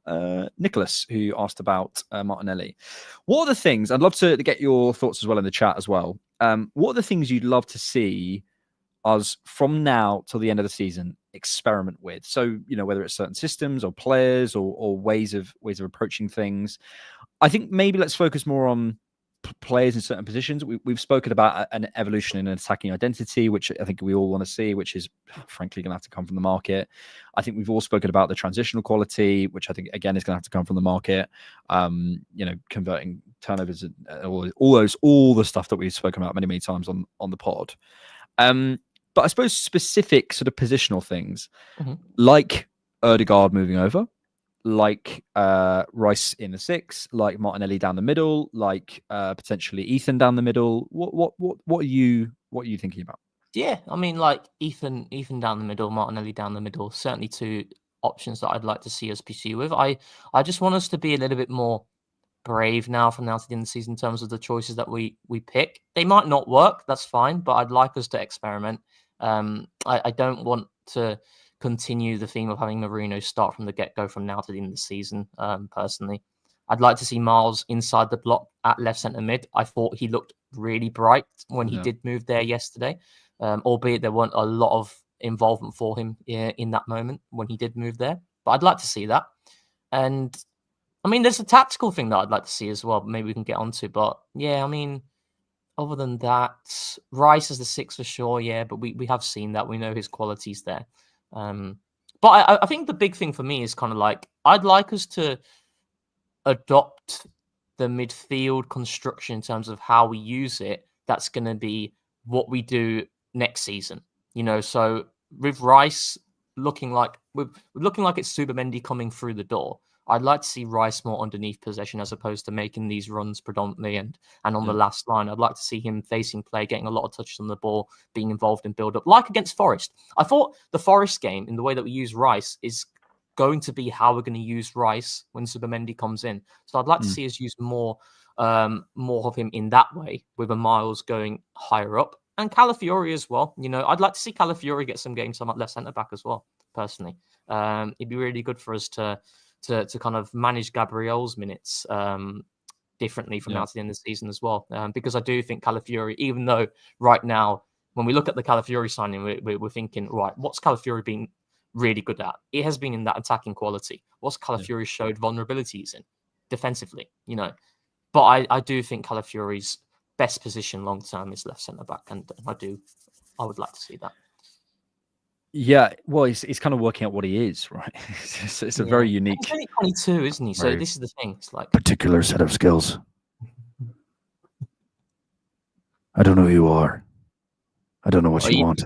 Nicholas, who asked about Martinelli. What are the things, I'd love to get your thoughts as well in the chat as well. What are the things you'd love to see us from now till the end of the season experiment with? So, whether it's certain systems or players or ways of approaching things. I think maybe let's focus more on players in certain positions. We've spoken about an evolution in an attacking identity, which I think we all want to see, which is frankly going to have to come from the market. I think we've all spoken about the transitional quality, which I think again is going to have to come from the market. Converting turnovers, all the stuff that we've spoken about many times on the pod. But I suppose specific sort of positional things, like Ødegaard moving over, like Rice in the 6, like Martinelli down the middle, like potentially Ethan down the middle. What are you thinking about? Yeah, I mean, like Ethan down the middle, Martinelli down the middle. Certainly 2 options that I'd like to see us pursue with. I just want us to be a little bit more brave now from now to the end of the season in terms of the choices that we pick. They might not work, that's fine, but I'd like us to experiment. I don't want to continue the theme of having Merino start from the get-go from now to the end of the season, personally. I'd like to see Miles inside the block at left centre mid. I thought he looked really bright when he did move there yesterday, albeit there weren't a lot of involvement for him in that moment when he did move there. But I'd like to see that. And, I mean, there's a tactical thing that I'd like to see as well. Maybe we can get onto. But, yeah, I mean, other than that, Rice is the 6 for sure, yeah. But we have seen that. We know his qualities there. But I think the big thing for me is kind of like, I'd like us to adopt the midfield construction in terms of how we use it. That's going to be what we do next season, so with Rice looking like it's Subamendi coming through the door, I'd like to see Rice more underneath possession as opposed to making these runs predominantly and on the last line. I'd like to see him facing play, getting a lot of touches on the ball, being involved in build up, like against Forest. I thought the Forest game, in the way that we use Rice, is going to be how we're going to use Rice when Subamendi comes in. So I'd like to see us use more of him in that way, with a Miles going higher up. And Calafiori as well. I'd like to see Calafiori get some game time at left centre back as well, personally. It'd be really good for us to kind of manage Gabriel's minutes differently from now to the end of the season as well. Because I do think Calafiori, even though right now, when we look at the Calafiori signing, we're thinking, right, what's Calafiori being really good at? It has been in that attacking quality. What's Calafiori showed vulnerabilities in defensively, But I do think Calafiori's best position long term is left centre back, and I would like to see that. Yeah, well, he's kind of working out what he is, right? It's a very unique. He's only 22, isn't he? So this is the thing. It's like particular set of skills. I don't know who you are. I don't know what you want.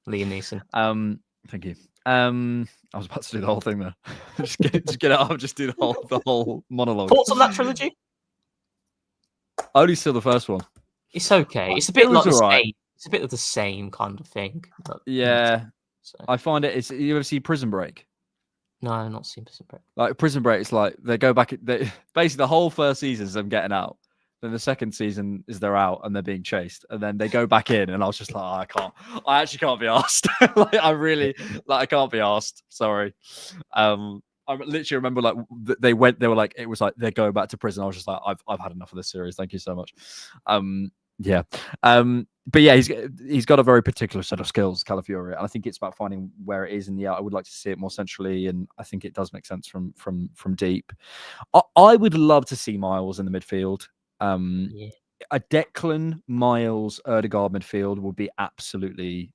Liam Neeson. Thank you. I was about to do the whole thing there. just get it out. Just do the whole monologue. Thoughts on that trilogy? I only saw the first one. It's okay. It's a bit like the right. same. It's a bit of the same kind of thing. But, yeah, I find it. You ever see Prison Break? No, I've not seen Prison Break. Like Prison Break, it's like they go back. Basically, the whole first season is them getting out. Then the second season is they're out and they're being chased, and then they go back in. And I was just like, I actually can't be asked. I can't be asked. Sorry. I literally remember they were like, it was like they're going back to prison. I was just like, I've had enough of this series. Thank you so much. But yeah, he's got a very particular set of skills, Calafiori, and I think it's about finding where it is. And yeah, I would like to see it more centrally, and I think it does make sense from deep. I would love to see Miles in the midfield. A Declan, Miles, Ødegaard midfield would absolutely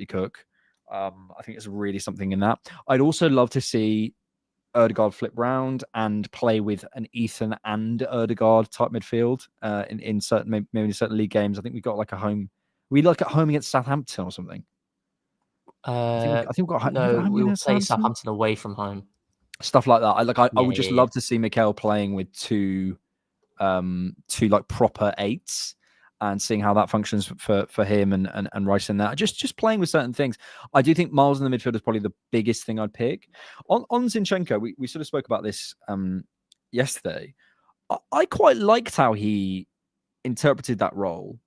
cook. I think it's really something in that. I'd also love to see Ødegaard flip round and play with an Ethan and Ødegaard type midfield in certain league games. I think we got like a home. We look at home against Southampton or something. I think we got we will play Southampton away from home. Stuff like that. I would just love to see Mikel playing with two like proper eights and seeing how that functions for him and Rice in that. Just playing with certain things. I do think Miles in the midfield is probably the biggest thing I'd pick. On Zinchenko, we sort of spoke about this yesterday. I quite liked how he interpreted that role.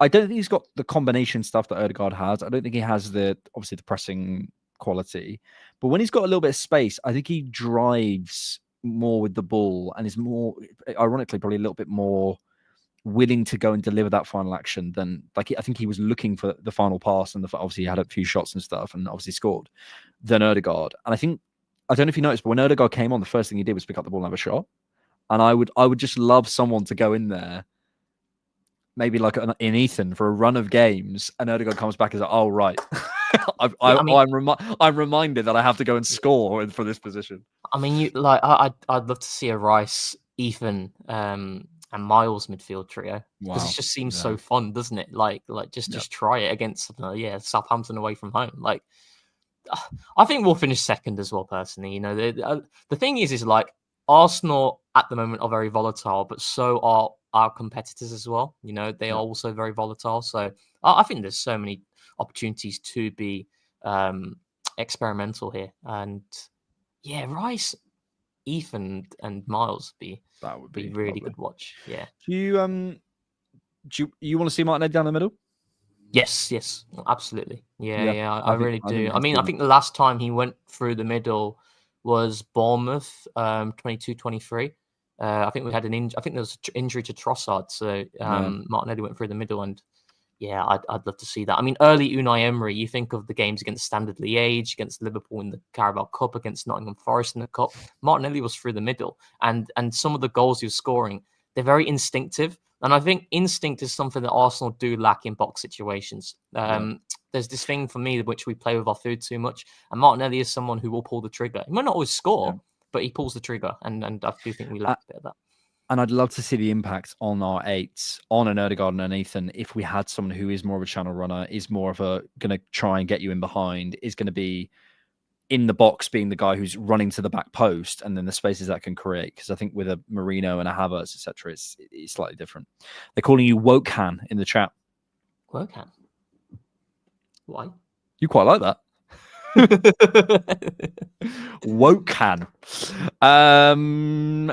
I don't think he's got the combination stuff that Ødegaard has. I don't think he has obviously the pressing quality. But when he's got a little bit of space, I think he drives more with the ball and is more, ironically, probably a little bit more willing to go and deliver that final action than I think he was looking for the final pass, and obviously he had a few shots and stuff and obviously scored than Ødegaard. And I don't know if you noticed, but when Ødegaard came on, the first thing he did was pick up the ball and have a shot. And I would just love someone to go in there, maybe like in Ethan for a run of games, and Ødegaard comes back and is like, oh right. I'm reminded that I have to go and score for this position. I mean, I'd love to see a Rice, Ethan, and Miles midfield trio, because it just seems so fun, doesn't it? Just try it against Southampton away from home. Like, I think we'll finish second as well, personally. The thing is like Arsenal at the moment are very volatile, but so are our competitors as well. They are also very volatile. So I think there's so many opportunities to be experimental here, and Rice, Ethan, and Miles would be really good watch. Yeah. Do you want to see Martinelli down the middle? Yes, absolutely. Yeah, I really I think do. we I can mean, see I that. think the last time he went through the middle was Bournemouth, 22-23. I think we had I think there was an injury to Trossard, so Martinelli went through the middle, and yeah, I'd love to see that. I mean, early Unai Emery, you think of the games against Standard Liège, against Liverpool in the Carabao Cup, against Nottingham Forest in the Cup. Martinelli was through the middle, and some of the goals he was scoring, they're very instinctive. And I think instinct is something that Arsenal do lack in box situations. There's this thing for me which we play with our food too much, and Martinelli is someone who will pull the trigger. He might not always score, but he pulls the trigger, and I do think we lack a bit of that. And I'd love to see the impact on our eights, on an Odegaard and an Ethan, if we had someone who is more of a channel runner, is more of a going to try and get you in behind, is going to be in the box, being the guy who's running to the back post, and then the spaces that can create. Because I think with a Merino and a Havertz, etc., it's slightly different. They're calling you Wokan in the chat. Wokan? Why? You quite like that. Wokan.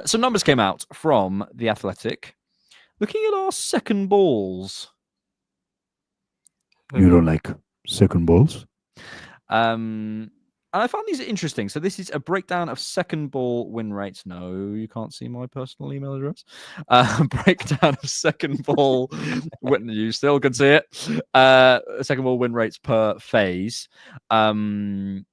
Some numbers came out from The Athletic. Looking at our second balls. You don't like second balls? And I found these interesting. So this is a breakdown of second ball win rates. No, you can't see my personal email address. Breakdown of second ball. You still can see it. Second ball win rates per phase. So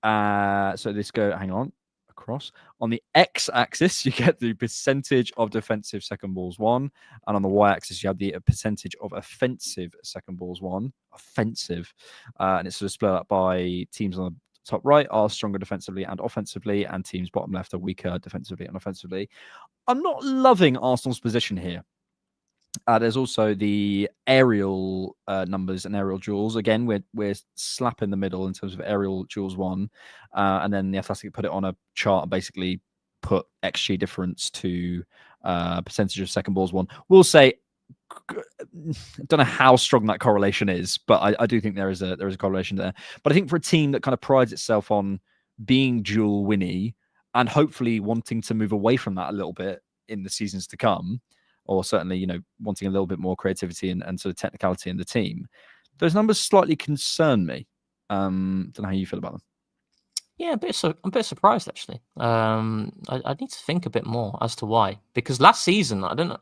this hang on, across. On the x-axis, you get the percentage of defensive second balls won. And on the y-axis, you have the percentage of offensive second balls won. Offensive. And it's sort of split up by teams on the top right are stronger defensively and offensively, and teams bottom left are weaker defensively and offensively. I'm not loving Arsenal's position here. There's also the aerial numbers and aerial duels. Again, we're slap in the middle in terms of aerial duels won, and then the Athletic put it on a chart and basically put XG difference to percentage of second balls won. We'll say, I don't know how strong that correlation is, but I do think there is a correlation there. But I think for a team that kind of prides itself on being dual winny and hopefully wanting to move away from that a little bit in the seasons to come, or certainly, wanting a little bit more creativity and sort of technicality in the team, those numbers slightly concern me. Don't know how you feel about them. Yeah, I'm a bit surprised actually. I need to think a bit more as to why, because last season I don't know.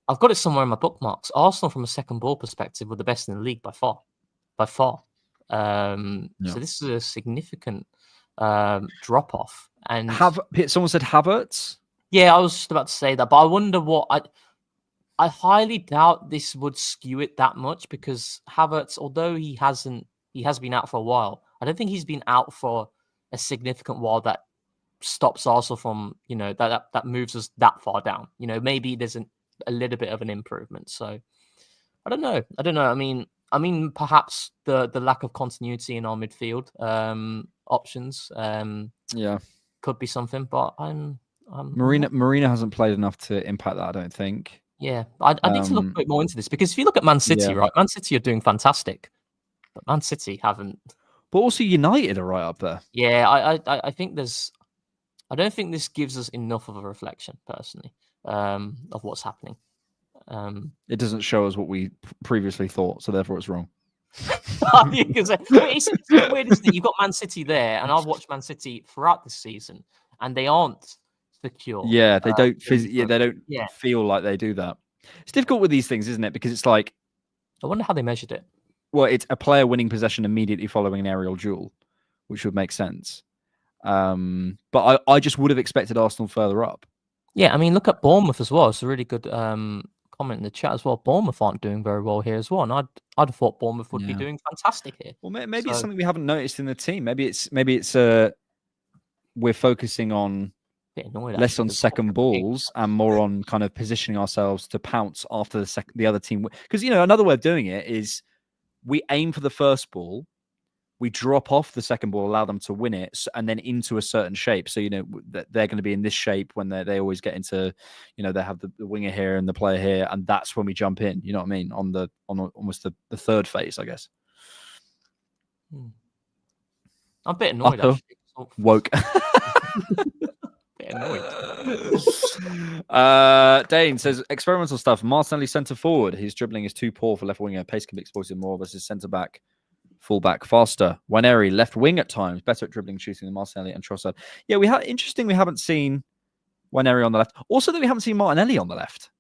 I've got it somewhere in my bookmarks. Arsenal, from a second ball perspective, were the best in the league by far. So this is a significant drop off. And someone said Havertz. Yeah, I was just about to say that, but I wonder what I highly doubt this would skew it that much, because Havertz, although he has been out for a while, I don't think he's been out for a significant while that stops Arsenal from that moves us that far down. Maybe there's a little bit of an improvement. So I don't know. I mean, perhaps the lack of continuity in our midfield options could be something, but Marina hasn't played enough to impact that, I don't think. Yeah, I need to look a bit more into this, because if you look at Man City, right? Man City are doing fantastic, but Man City haven't. But also United are right up there. Yeah, I think I don't think this gives us enough of a reflection, personally, of what's happening. It doesn't show us what we previously thought, so therefore it's wrong. It's weird, isn't it? You've got Man City there, and I've watched Man City throughout the season, and they aren't secure. Yeah, they don't. They don't feel like they do that. It's difficult with these things, isn't it? Because it's like, I wonder how they measured it. Well, it's a player winning possession immediately following an aerial duel, which would make sense. But I just would have expected Arsenal further up. Yeah, I mean, look at Bournemouth as well. It's a really good comment in the chat as well. Bournemouth aren't doing very well here as well, and I'd have thought Bournemouth would be doing fantastic here. Well, maybe it's something we haven't noticed in the team. Maybe it's we're focusing on less on second balls and more on kind of positioning ourselves to pounce after the other team. Because another way of doing it is we aim for the first ball, we drop off the second ball, allow them to win it, and then into a certain shape. So, they're going to be in this shape when they always get into, they have the winger here and the player here, and that's when we jump in. You know what I mean? On almost the third phase, I guess. I'm a bit annoyed, actually. Woke. Bit annoyed. Dane says experimental stuff. Martinelli centre forward. His dribbling is too poor for left winger. Pace can be exploited more versus centre back, full back faster. Waneri left wing at times, better at dribbling, shooting than Martinelli and Trossard. Yeah, we haven't seen Waneri on the left. Also, that we haven't seen Martinelli on the left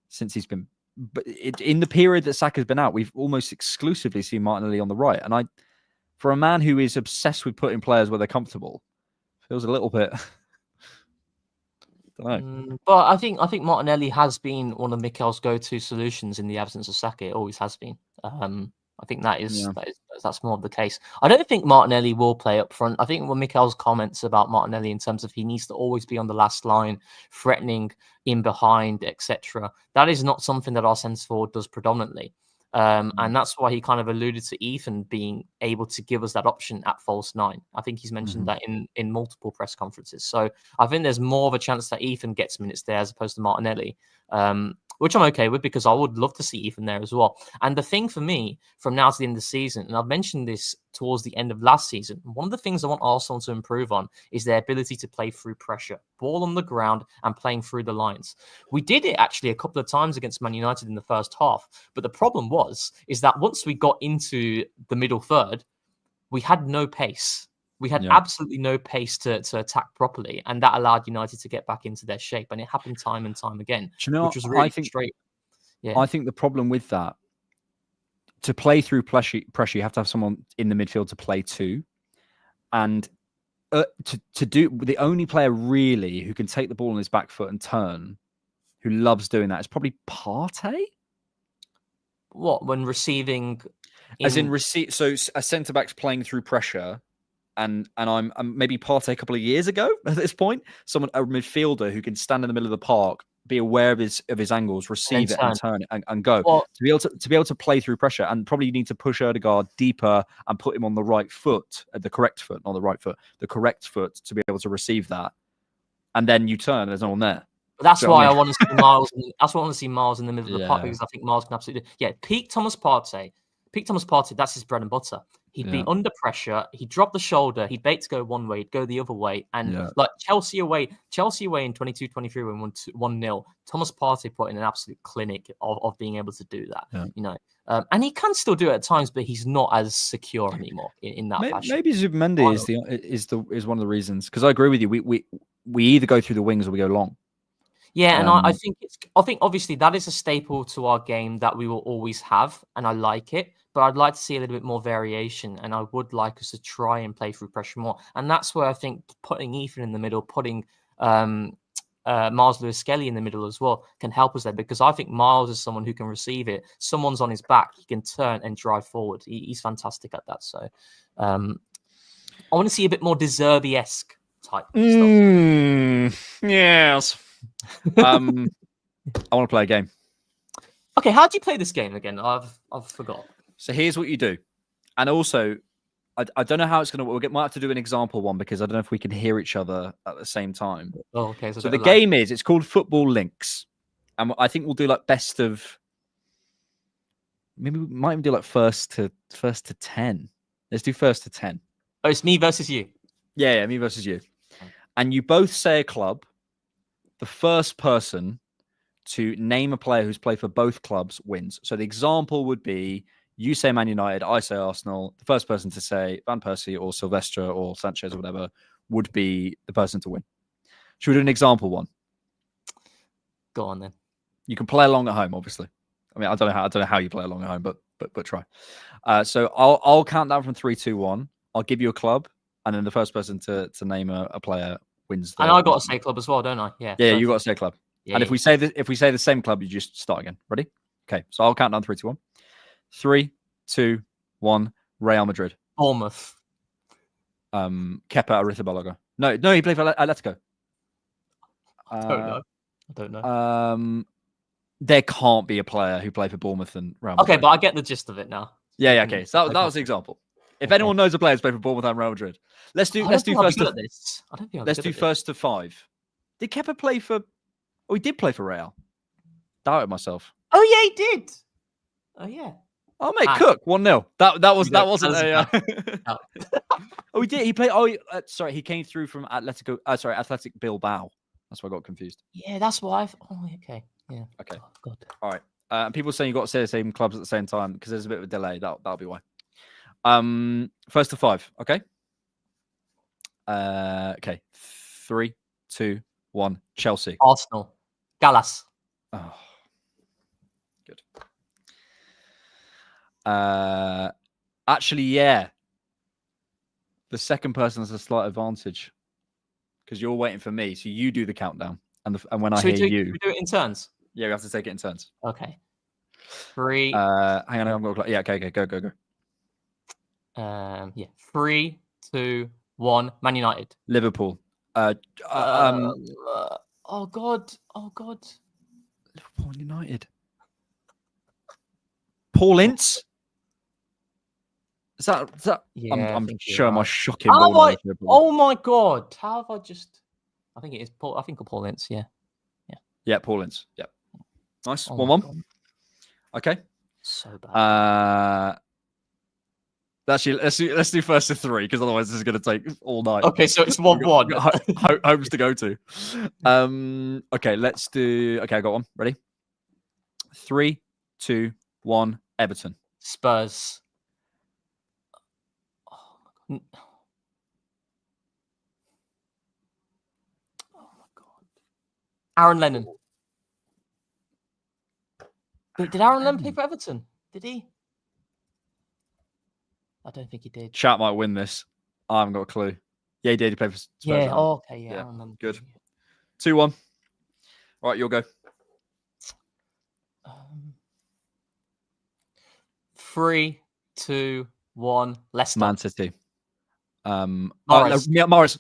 since he's been. But in the period that Saka's been out, we've almost exclusively seen Martinelli on the right. And for a man who is obsessed with putting players where they're comfortable, feels a little bit. Don't know. But I think Martinelli has been one of Mikel's go-to solutions in the absence of Saka. It always has been. I think that's more of the case. I don't think Martinelli will play up front. I think when Mikel's comments about Martinelli in terms of he needs to always be on the last line, threatening in behind, etc. That is not something that our centre forward does predominantly. And that's why he kind of alluded to Ethan being able to give us that option at false 9. I think he's mentioned that in multiple press conferences. So I think there's more of a chance that Ethan gets minutes there as opposed to Martinelli, which I'm okay with because I would love to see Ethan there as well. And the thing for me from now to the end of the season, and I've mentioned this towards the end of last season, one of the things I want Arsenal to improve on is their ability to play through pressure, ball on the ground and playing through the lines. We did it actually a couple of times against Man United in the first half, but the problem is that once we got into the middle third, we had no pace. We had absolutely no pace to attack properly, and that allowed United to get back into their shape, and it happened time and time again, which was really frustrating. Yeah. I think the problem with that, to play through pressure, you have to have someone in the midfield to play to, and to do the only player really who can take the ball on his back foot and turn, who loves doing that, is probably Partey. What, when receiving? As in receive, so a centre back's playing through pressure. And I'm maybe Partey a couple of years ago at this point, a midfielder who can stand in the middle of the park, be aware of his angles, receive it and turn it and go. Well, to be able to play through pressure, and probably you need to push Odegaard deeper and put him on the right foot, the correct foot, not the right foot, the correct foot to be able to receive that. And then you turn, there's no one there. That's why I want to see Miles. That's why I want to see Miles in the middle of the park, because I think Miles can absolutely. Yeah, peak Thomas Partey. That's his bread and butter. He'd be under pressure. He'd drop the shoulder. He'd bait to go one way. He'd go the other way. And like Chelsea away in 22-23 when we won 1-0. Thomas Partey put in an absolute clinic of being able to do that. Yeah. You know, and he can still do it at times, but he's not as secure anymore in that fashion. Maybe Zubimendi is one of the reasons, because I agree with you. We either go through the wings or we go long. Yeah, and I think obviously that is a staple to our game that we will always have, and I like it. But I'd like to see a little bit more variation, and I would like us to try and play through pressure more. And that's where I think putting Ethan in the middle, putting Miles Lewis-Skelly in the middle as well can help us there, because I think Miles is someone who can receive it. Someone's on his back, he can turn and drive forward. He's fantastic at that. So I want to see a bit more De Zerbi-esque type stuff. Yes. I want to play a game. Okay, how do you play this game again? I've forgot. So here's what you do. And also, I don't know how it's going to work. We might have to do an example one, because I don't know if we can hear each other at the same time. Oh, okay. So the game it's called Football Links. And I think we'll do like best of, maybe we might even do like first to 10. Let's do first to 10. Oh, it's me versus you. Yeah, me versus you. And you both say a club. The first person to name a player who's played for both clubs wins. So the example would be, you say Man United, I say Arsenal. The first person to say Van Persie or Silvestre or Sanchez or whatever would be the person to win. Should we do an example one? Go on then. You can play along at home, obviously. I mean, I don't know how you play along at home, but try. So I'll count down from 3, 2, 1. I'll give you a club, and then the first person to name a player wins. And I got to say club as well, don't I? Yeah. Yeah, you got to say club. Yeah, and if we say the same club, you just start again. Ready? Okay. So I'll count down 3, 2, 1. 3, 2, 1. Real Madrid. Bournemouth. Kepa Arrizabalaga. No, he played for Atletico. I don't know. There can't be a player who played for Bournemouth and Real Madrid. Okay, but I get the gist of it now. Yeah. Okay. So that was the example. If anyone knows a player who's played for Bournemouth and Real Madrid, let's do first to 5. Did Kepa play for? Oh, he did play for Real. Doubted myself. Oh yeah, he did. Oh yeah. Oh mate, Cook 1-0. That wasn't a. Oh, he did. He played. Oh, sorry. He came through from Athletic Bilbao. That's why I got confused. Yeah, that's why. Oh, okay. Yeah. Okay. Oh, God. All right. And people saying you've got to say the same clubs at the same time because there's a bit of a delay. That'll be why. First to 5. Okay. Okay. 3, 2, 1. Chelsea. Arsenal. Gallas. Oh, good. Actually, yeah. The second person has a slight advantage because you're waiting for me, so you do the countdown, and when I hear you, Should we do it in turns? yeah, we have to take it in turns. Okay. 3. Hang on, I'm going to. Yeah, okay, go. Yeah. 3, 2, 1. Man United. Liverpool. Oh God. Liverpool and United. Paul Ince. Is that? Yeah, I'm think you're showing my right. shocking ball knowledge here, Paul. Oh my God. How have I just? I think it is Paul. I think of Paul Ince. Yeah. Yeah, Paul Ince. Yeah. Nice. Oh 1-1. my God. Okay. So bad. Actually, let's do first to 3 because otherwise this is going to take all night. Okay, so it's 1-1. Homes to go to. Okay, let's do. Okay, I got one. Ready? 3, 2, 1. Everton. Spurs. Oh my God. Aaron Lennon. Wait, did Aaron Lennon play for Everton? Did he? I don't think he did. Chat might win this. I haven't got a clue. Yeah, he did. He played for Spurs. Yeah. hasn't Oh, okay. Yeah. Yeah, Aaron Lennon. good. 2-1. All right, you'll go. 3, 2, 1. Leicester. Man City. Morris. Morris.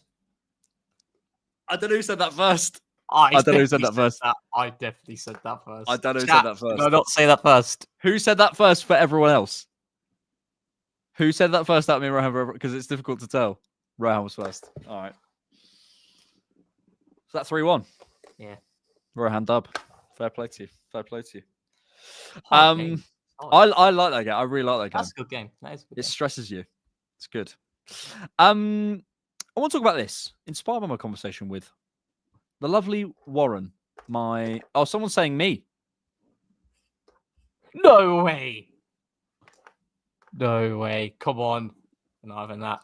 I don't know who said that first. I don't know who said that first. I definitely said that first. I don't know who Chat, said that first. did I not say that first? Who said that first for everyone else? Who said that first out of me and Rohan? Because it's difficult to tell. Rohan was first. All right. So that 3-1. Yeah. Rohan dub. Fair play to you. Hard game. I like that game. I really like that game. That's a good game. That is a good It game. stresses you. It's good. I want to talk about this. Inspired by my conversation with the lovely Warren. Someone's saying me. No way. No way. Come on. I'm not having that.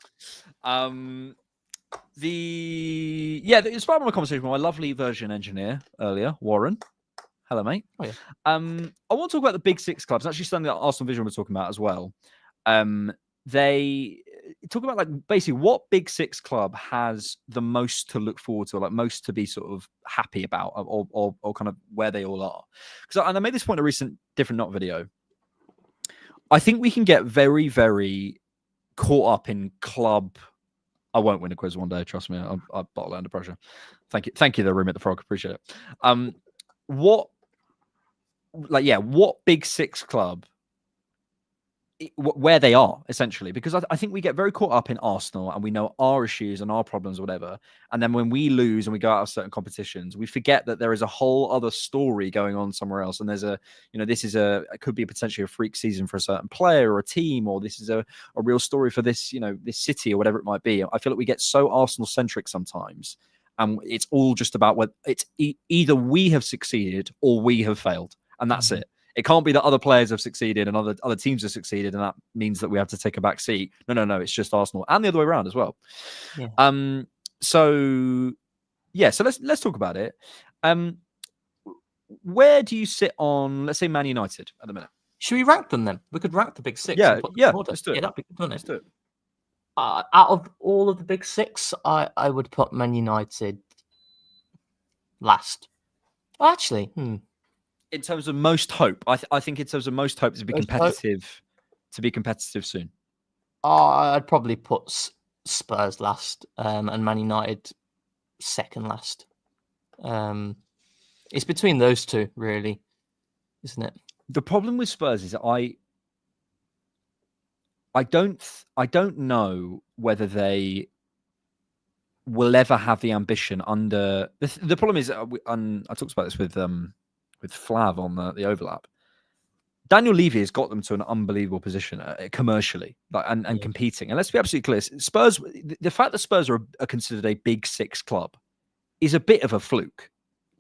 Inspired by my conversation with my lovely version engineer earlier, Warren. Hello, mate. Oh, yeah. I want to talk about the Big Six clubs. Actually, something that Arsenal Vision were talking about as well. They talk about basically what Big Six club has the most to look forward to, or most to be sort of happy about, or kind of where they all are. And I made this point in a recent Different Not video. I think we can get very, very caught up in club. I won't win a quiz one day. Trust me. I bottle it under pressure. Thank you, the room at the Frog. Appreciate it. What Big Six club, where they are essentially, because I think we get very caught up in Arsenal and we know our issues and our problems or whatever, and then when we lose and we go out of certain competitions, we forget that there is a whole other story going on somewhere else, and there's it could be potentially a freak season for a certain player or a team, or this is a real story for this this city or whatever it might be. I feel like we get so Arsenal centric sometimes, and it's all just about what it's either we have succeeded or we have failed, and that's it. It can't be that other players have succeeded and other teams have succeeded, and that means that we have to take a back seat. No. It's just Arsenal, and the other way around as well. Yeah. So let's talk about it. Where do you sit on, let's say, Man United at the minute? Should we rank them then? We could rank the Big Six. Yeah. Let's do it. Yeah, that'd be good, wouldn't it? Let's do it. Out of all of the Big Six, I would put Man United last. Well, actually, In terms of most hope, I think in terms of most hope to be competitive, soon. I'd probably put Spurs last, and Man United second last. It's between those two, really, isn't it? The problem with Spurs is I don't know whether they will ever have the ambition under the problem is I talked about this with Flav on the overlap. Daniel Levy has got them to an unbelievable position commercially, and competing. And let's be absolutely clear: Spurs. The fact that Spurs are considered a Big Six club is a bit of a fluke.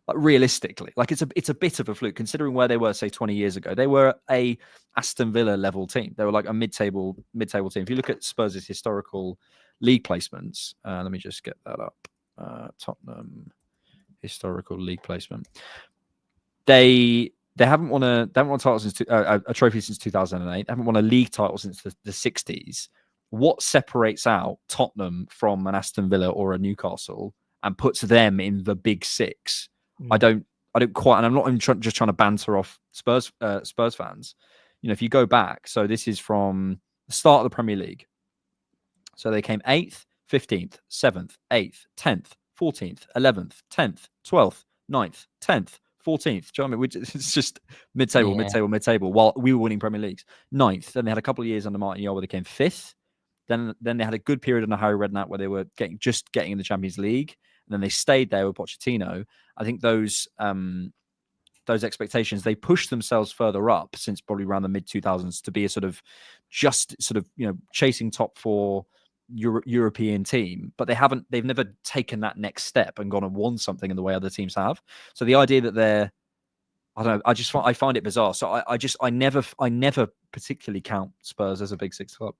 Like realistically, like it's a bit of a fluke considering where they were, say, 20 years ago. They were a Aston Villa level team. They were like a mid-table team. If you look at Spurs' historical league placements, let me just get that up. Tottenham historical league placement. They haven't won a title since a trophy since 2008. They haven't won a league title since the 60s. What separates out Tottenham from an Aston Villa or a Newcastle and puts them in the big six? I don't quite, and I'm not even just trying to banter off Spurs fans. You know, if you go back, so this is from the start of the Premier League. So they came 8th, 15th, 7th, 8th, 10th, 14th, 11th, 10th, 12th, 9th, 10th, 14th. Do you know what I mean? It's just mid-table, while we were winning Premier Leagues. 9th. Then they had a couple of years under Martin Jol where they came 5th. Then they had a good period under Harry Redknapp where they were getting in the Champions League. And then they stayed there with Pochettino. I think those expectations, they pushed themselves further up since probably around the mid-2000s to be a sort of chasing top 4 European team, but they've never taken that next step and gone and won something in the way other teams have. So the idea that I find it bizarre. So I never particularly count Spurs as a big six club.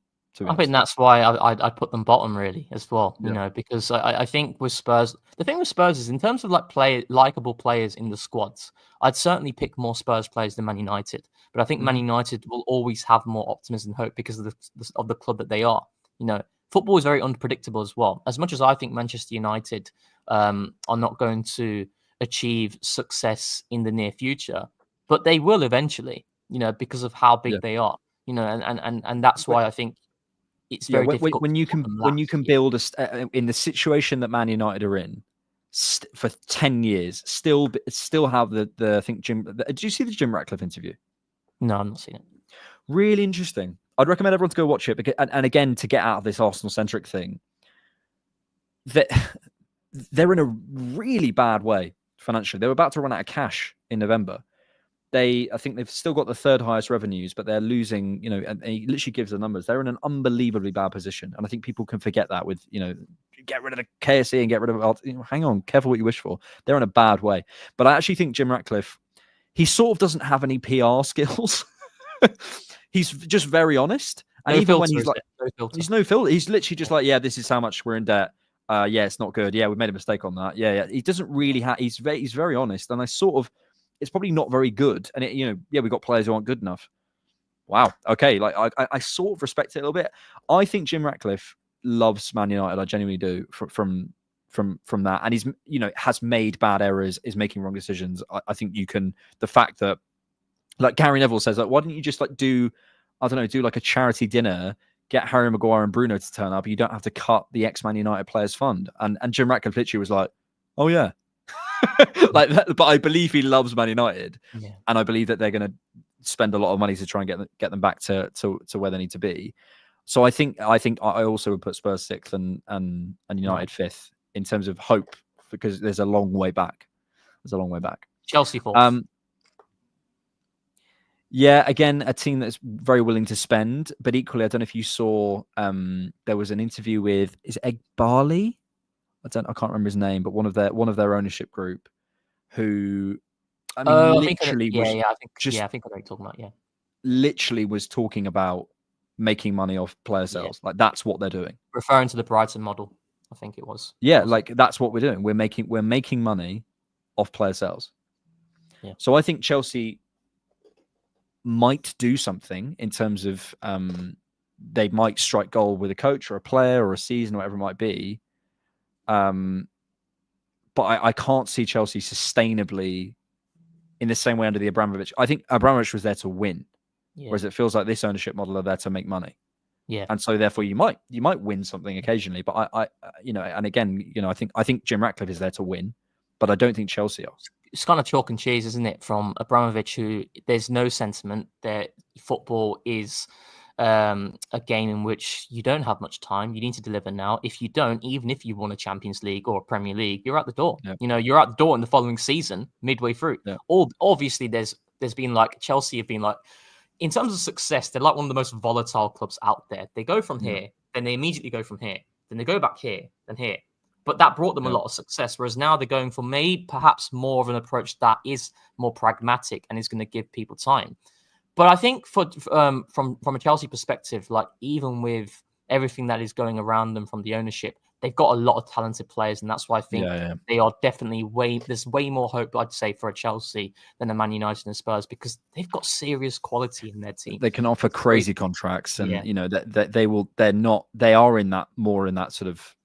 I think that's why I put them bottom really as well, you know, because I think with Spurs, the thing with Spurs is in terms of likable players in the squads, I'd certainly pick more Spurs players than Man United. But I think Man United will always have more optimism and hope because of the club that they are. You know, football is very unpredictable as well. As much as I think Manchester United are not going to achieve success in the near future, but they will eventually, you know, because of how big they are, you know, and that's why I think it's very difficult when you can build in the situation that Man United are in for 10 years, still have the I think Jim. Did you see the Jim Ratcliffe interview? No, I'm not seeing it. Really interesting. I'd recommend everyone to go watch it. And again, to get out of this Arsenal-centric thing, that they're in a really bad way financially. They were about to run out of cash in November. I think they've still got the third highest revenues, but they're losing, you know, and he literally gives the numbers. They're in an unbelievably bad position. And I think people can forget that with, you know, get rid of the KSE and get rid of, you know, hang on, careful what you wish for. They're in a bad way. But I actually think Jim Ratcliffe, he sort of doesn't have any PR skills. He's just very honest. And even when he's like, he's no filter. He's literally just like, yeah, this is how much we're in debt. Yeah, it's not good. Yeah, we made a mistake on that. Yeah. He doesn't really have, he's very honest. And I sort of, it's probably not very good. And it, you know, yeah, we've got players who aren't good enough. Wow. Okay. Like I sort of respect it a little bit. I think Jim Ratcliffe loves Man United. I genuinely do from that. And he's, you know, has made bad errors, is making wrong decisions. I think the fact that, like Gary Neville says, like, why don't you just like do like a charity dinner, get Harry Maguire and Bruno to turn up. You don't have to cut the ex-Man United players fund. And Jim Ratcliffe literally was like, oh yeah. Like that, but I believe he loves Man United, and I believe that they're going to spend a lot of money to try and get them back to where they need to be. So I think I also would put Spurs 6th and United 5th in terms of hope, because there's a long way back. Chelsea 4th. Yeah, again, a team that's very willing to spend, but equally, I don't know if you saw, there was an interview with, is it Egbali? I can't remember his name, but one of their ownership group, who, I mean, literally was I think I know what you're talking about. Yeah, literally was talking about making money off player sales. Like that's what they're doing. Referring to the Brighton model, I think it was. Yeah, like that's what we're doing. We're making money off player sales. Yeah. So I think Chelsea might do something in terms of they might strike gold with a coach or a player or a season or whatever it might be. But I can't see Chelsea sustainably in the same way under the Abramovich. I think Abramovich was there to win, whereas it feels like this ownership model are there to make money. Yeah, and so therefore you might win something occasionally. But I you know, and again, you know, I think Jim Ratcliffe is there to win, but I don't think Chelsea are. It's kind of chalk and cheese, isn't it, from Abramovich, who there's no sentiment that football is a game in which you don't have much time. You need to deliver now. If you don't, even if you won a Champions League or a Premier League, you're out the door. You know, you're out the door in the following season, midway through. Or obviously, there's been like Chelsea have been like, in terms of success, they're like one of the most volatile clubs out there. They go from here, then they immediately go from here, then they go back here, then here. but that brought them a Yeah. lot of success. Whereas now they're going for perhaps more of an approach that is more pragmatic and is going to give people time. But I think from a Chelsea perspective, like even with everything that is going around them from the ownership, they've got a lot of talented players, and that's why I think they are definitely there's way more hope, I'd say, for a Chelsea than a Man United and Spurs, because they've got serious quality in their team. They can offer crazy contracts, and Yeah. you know that they are in that more in that sort of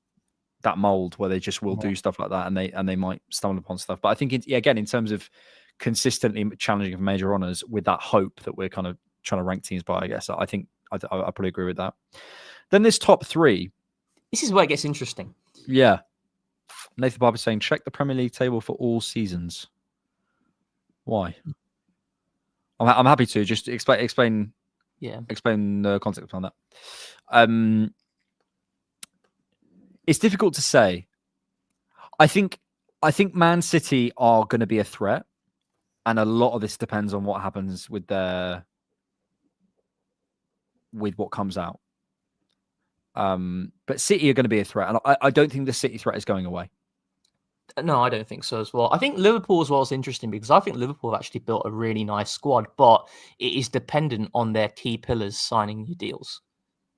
that mold where they just will do stuff like that, and they might stumble upon stuff. But I think again, in terms of consistently challenging for major honours with that hope that we're kind of trying to rank teams by, I guess I think I probably agree with that. Then this top three. This is where it gets interesting. Yeah. Nathan Barber saying, check the Premier League table for all seasons. Why? I'm happy to just explain the context behind that. It's difficult to say. I think Man City are going to be a threat, and a lot of this depends on what happens with what comes out. But City are going to be a threat, and I don't think the City threat is going away. No, I don't think so as well. I think Liverpool as well is interesting because I think Liverpool have actually built a really nice squad, but it is dependent on their key pillars signing new deals.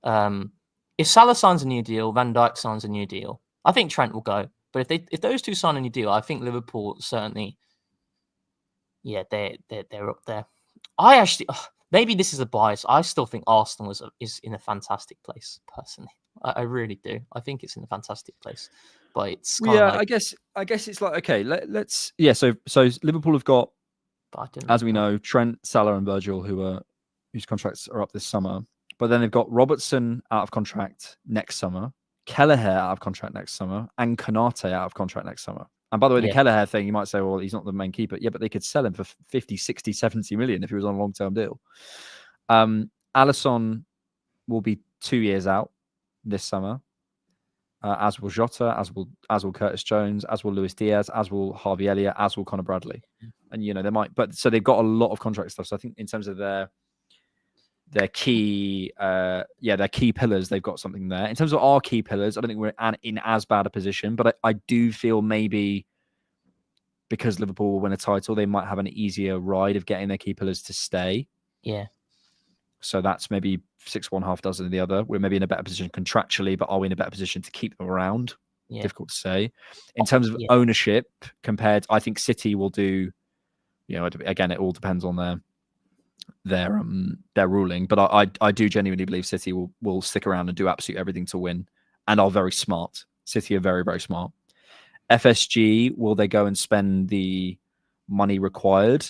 If Salah signs a new deal, Van Dijk signs a new deal, I think Trent will go. But if those two sign a new deal, I think Liverpool certainly, they're up there. I actually, maybe this is a bias. I still think Arsenal is in a fantastic place, personally. I really do. I think it's in a fantastic place. But it's I guess it's like, okay, let's so Liverpool have got, as we know, Trent, Salah, and Virgil, whose contracts are up this summer. But then they've got Robertson out of contract next summer, Kelleher out of contract next summer, and Konate out of contract next summer. And by the way, the Kelleher thing, you might say, well, he's not the main keeper. Yeah, but they could sell him for 50, 60, 70 million if he was on a long-term deal. Alisson will be 2 years out this summer, as will Jota, as will Curtis Jones, as will Luis Diaz, as will Harvey Elliott, as will Conor Bradley. And, you know, they might, but so they've got a lot of contract stuff. So I think in terms of their key pillars, they've got something there. In terms of our key pillars, I don't think we're in as bad a position, but I do feel maybe because Liverpool will win a title, they might have an easier ride of getting their key pillars to stay. Yeah. So that's maybe 6 one, half dozen of the other. We're maybe in a better position contractually, but are we in a better position to keep them around? Yeah. Difficult to say. In terms of ownership, I think City will do, you know, again, it all depends on their ruling. But I do genuinely believe City will stick around and do absolutely everything to win, and are very smart. City are very, very smart. FSG, will they go and spend the money required?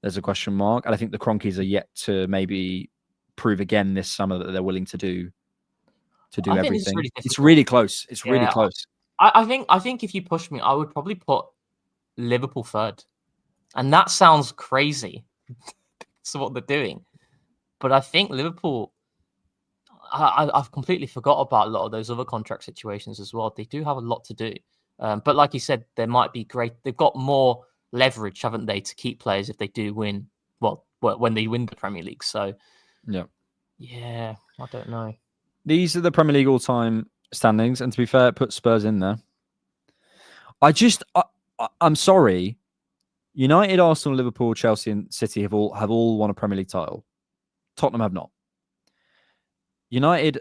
There's a question mark. And I think the Cronkies are yet to maybe prove again this summer that they're willing to do everything. It's really close. It's really close. I think if you push me, I would probably put Liverpool third. And that sounds crazy. That's what they're doing. But I think Liverpool, I've completely forgot about a lot of those other contract situations as well. They do have a lot to do. But like you said, there might be great. They've got more leverage, haven't they, to keep players if they do win. Well, when they win the Premier League. So, yeah, I don't know. These are the Premier League all-time standings, and to be fair, put Spurs in there. I'm sorry. United, Arsenal, Liverpool, Chelsea, and City have all won a Premier League title. Tottenham have not. United,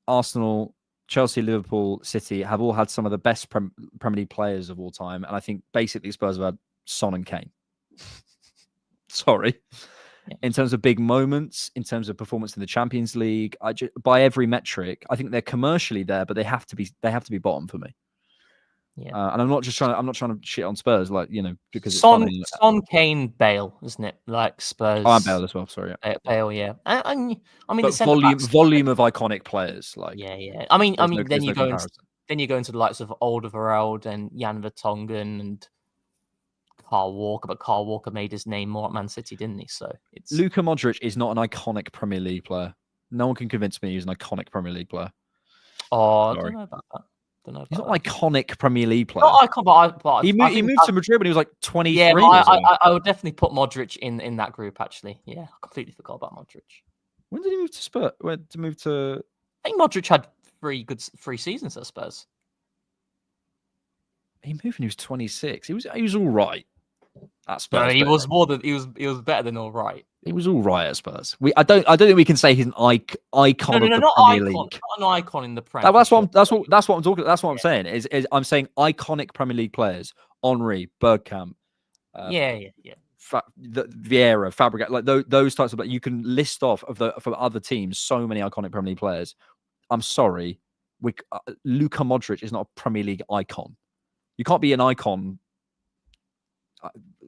Arsenal, Chelsea, Liverpool, City have all had some of the best Premier League players of all time, and I think basically Spurs have had Son and Kane. Sorry. In terms of big moments, in terms of performance in the Champions League, by every metric, I think they're commercially there, but they have to be bottom for me. Yeah, and I'm not trying to shit on Spurs, like, you know, because it's Son, Kane, Bale, isn't it? Like Spurs. Oh, and Bale as well. Sorry, yeah. Bale, yeah. I mean, but volume of iconic players, like I mean, then you go into the likes of Alderweireld and Jan Vertonghen and Carl Walker, but Carl Walker made his name more at Man City, didn't he? So it's Luka Modric is not an iconic Premier League player. No one can convince me he's an iconic Premier League player. Oh, I don't know about that. He's not an iconic Premier League player. Not icon, but he moved to Madrid when he was like 23. Yeah, I would definitely put Modric in that group, actually. Yeah, I completely forgot about Modric. When did he move to Spurs? I think Modric had 3 seasons at Spurs. He moved when he was 26. He was all right at Spurs. No, he but was more than he was better than all right. He was all right at Spurs. I don't think we can say he's an icon No, of the not Premier icon, League. not an icon in the Prem. That's what I'm talking. That's what I'm saying. Is I'm saying iconic Premier League players: Henry, Bergkamp, Yeah. Vieira, Fabregas, like those types of. Like, you can list off from other teams so many iconic Premier League players. I'm sorry, Luka Modric is not a Premier League icon. You can't be an icon.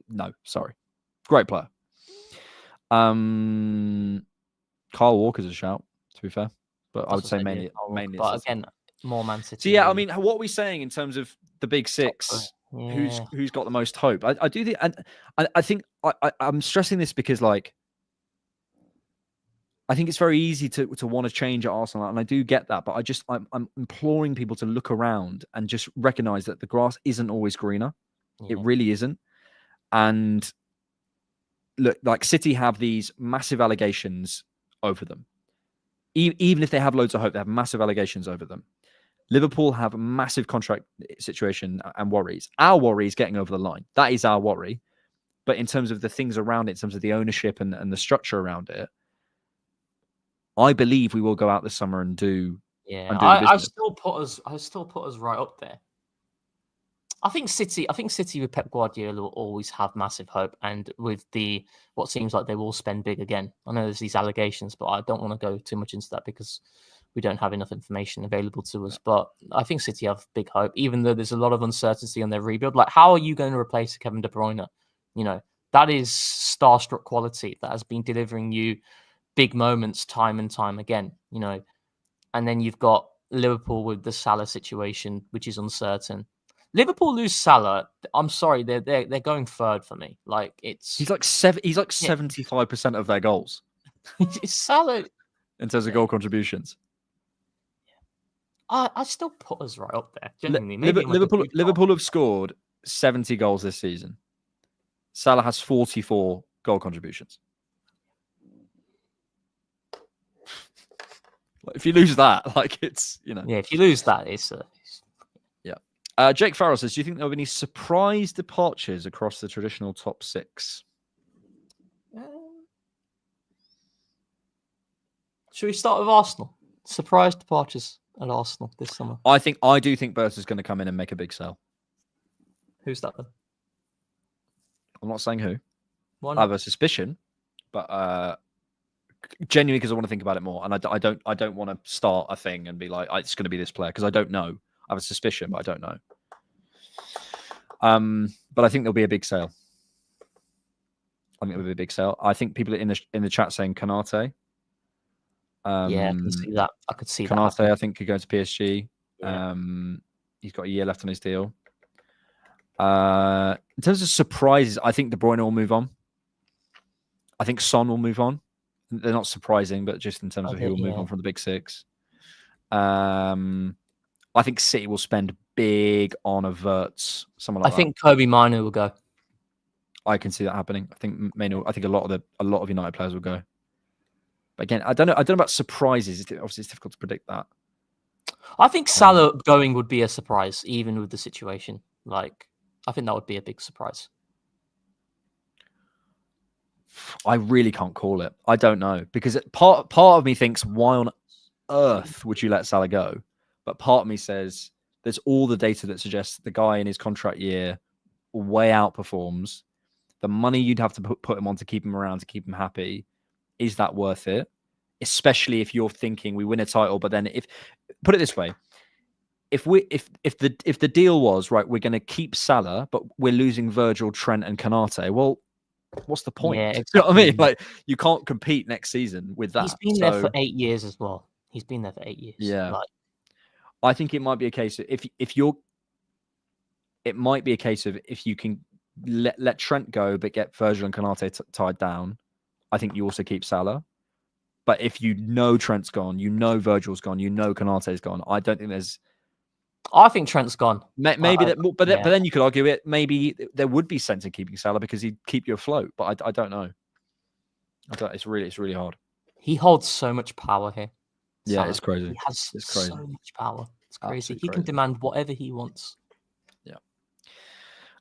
No, sorry, great player. Kyle Walker's a shout, to be fair, but I would say mainly. But again, more Man City. So yeah, I mean, what are we saying in terms of the big six? Yeah. Who's got the most hope? I do think, and I think I'm stressing this because, like, I think it's very easy to want to change at Arsenal, and I do get that, but I'm imploring people to look around and just recognise that the grass isn't always greener. Yeah. It really isn't. And look, like, City have these massive allegations over them. Even if they have loads of hope, they have massive allegations over them. Liverpool have a massive contract situation and worries. Our worry is getting over the line. That is our worry. But in terms of the things around it, in terms of the ownership and the structure around it, I believe we will go out this summer and do. Yeah, and do I still put us right up there. I think City with Pep Guardiola will always have massive hope, and with what seems like they will spend big again. I know there's these allegations, but I don't want to go too much into that because we don't have enough information available to us. But I think City have big hope, even though there's a lot of uncertainty on their rebuild. Like, how are you going to replace Kevin De Bruyne? You know, that is starstruck quality that has been delivering you big moments time and time again. You know, and then you've got Liverpool with the Salah situation, which is uncertain. Liverpool lose Salah. I'm sorry, they're going third for me. Like, he's like 75% of their goals. It's Salah in terms of goal contributions. I still put us right up there. Genuinely, Liverpool have scored 70 goals this season. Salah has 44 goal contributions. If you lose that, like, it's, you know. Yeah, if you lose that, it's yeah. Jake Farrell says, do you think there will be any surprise departures across the traditional top six? Should we start with Arsenal? Surprise departures at Arsenal this summer. I do think Berta's going to come in and make a big sale. Who's that then? I'm not saying who. Why I not? have a suspicion, but genuinely because I want to think about it more, and I don't want to start a thing and be like, it's going to be this player, because I don't know. I have a suspicion, but I don't know. But I think there'll be a big sale. I think there'll be a big sale. I think people in the chat saying Konate. Yeah, I can see that. I could see Konate, that. I think, could go to PSG. Yeah. He's got a year left on his deal. In terms of surprises, I think De Bruyne will move on. I think Son will move on. They're not surprising, but just in terms of who will move on from the big six. I think City will spend big on a Wirtz, someone like that. I think Kobe Mino will go. I can see that happening. I think a lot of United players will go. But again, I don't know about surprises. Obviously, it's difficult to predict that. I think Salah going would be a surprise, even with the situation. Like, I think that would be a big surprise. I really can't call it. I don't know, because part of me thinks, why on earth would you let Salah go? But part of me says there's all the data that suggests the guy in his contract year way outperforms. The money you'd have to put him on to keep him around, to keep him happy, is that worth it? Especially if you're thinking we win a title, but then put it this way, if the deal was, right, we're going to keep Salah, but we're losing Virgil, Trent, and Konate, well, what's the point? Yeah, exactly. You know what I mean? Like, you can't compete next season with that. He's been there for 8 years as well. He's been there for 8 years. Yeah. Like, I think it might be a case of if you can let Trent go but get Virgil and Konate tied down, I think you also keep Salah. But if you know Trent's gone, you know Virgil's gone, you know Konate's gone, I don't think there's. I think Trent's gone. Maybe but then you could argue it. Maybe there would be sense in keeping Salah because he'd keep you afloat. But I don't know. It's really hard. He holds so much power here. Yeah, Salah. it's crazy. He has so much power. It's crazy. He can demand whatever he wants. Yeah.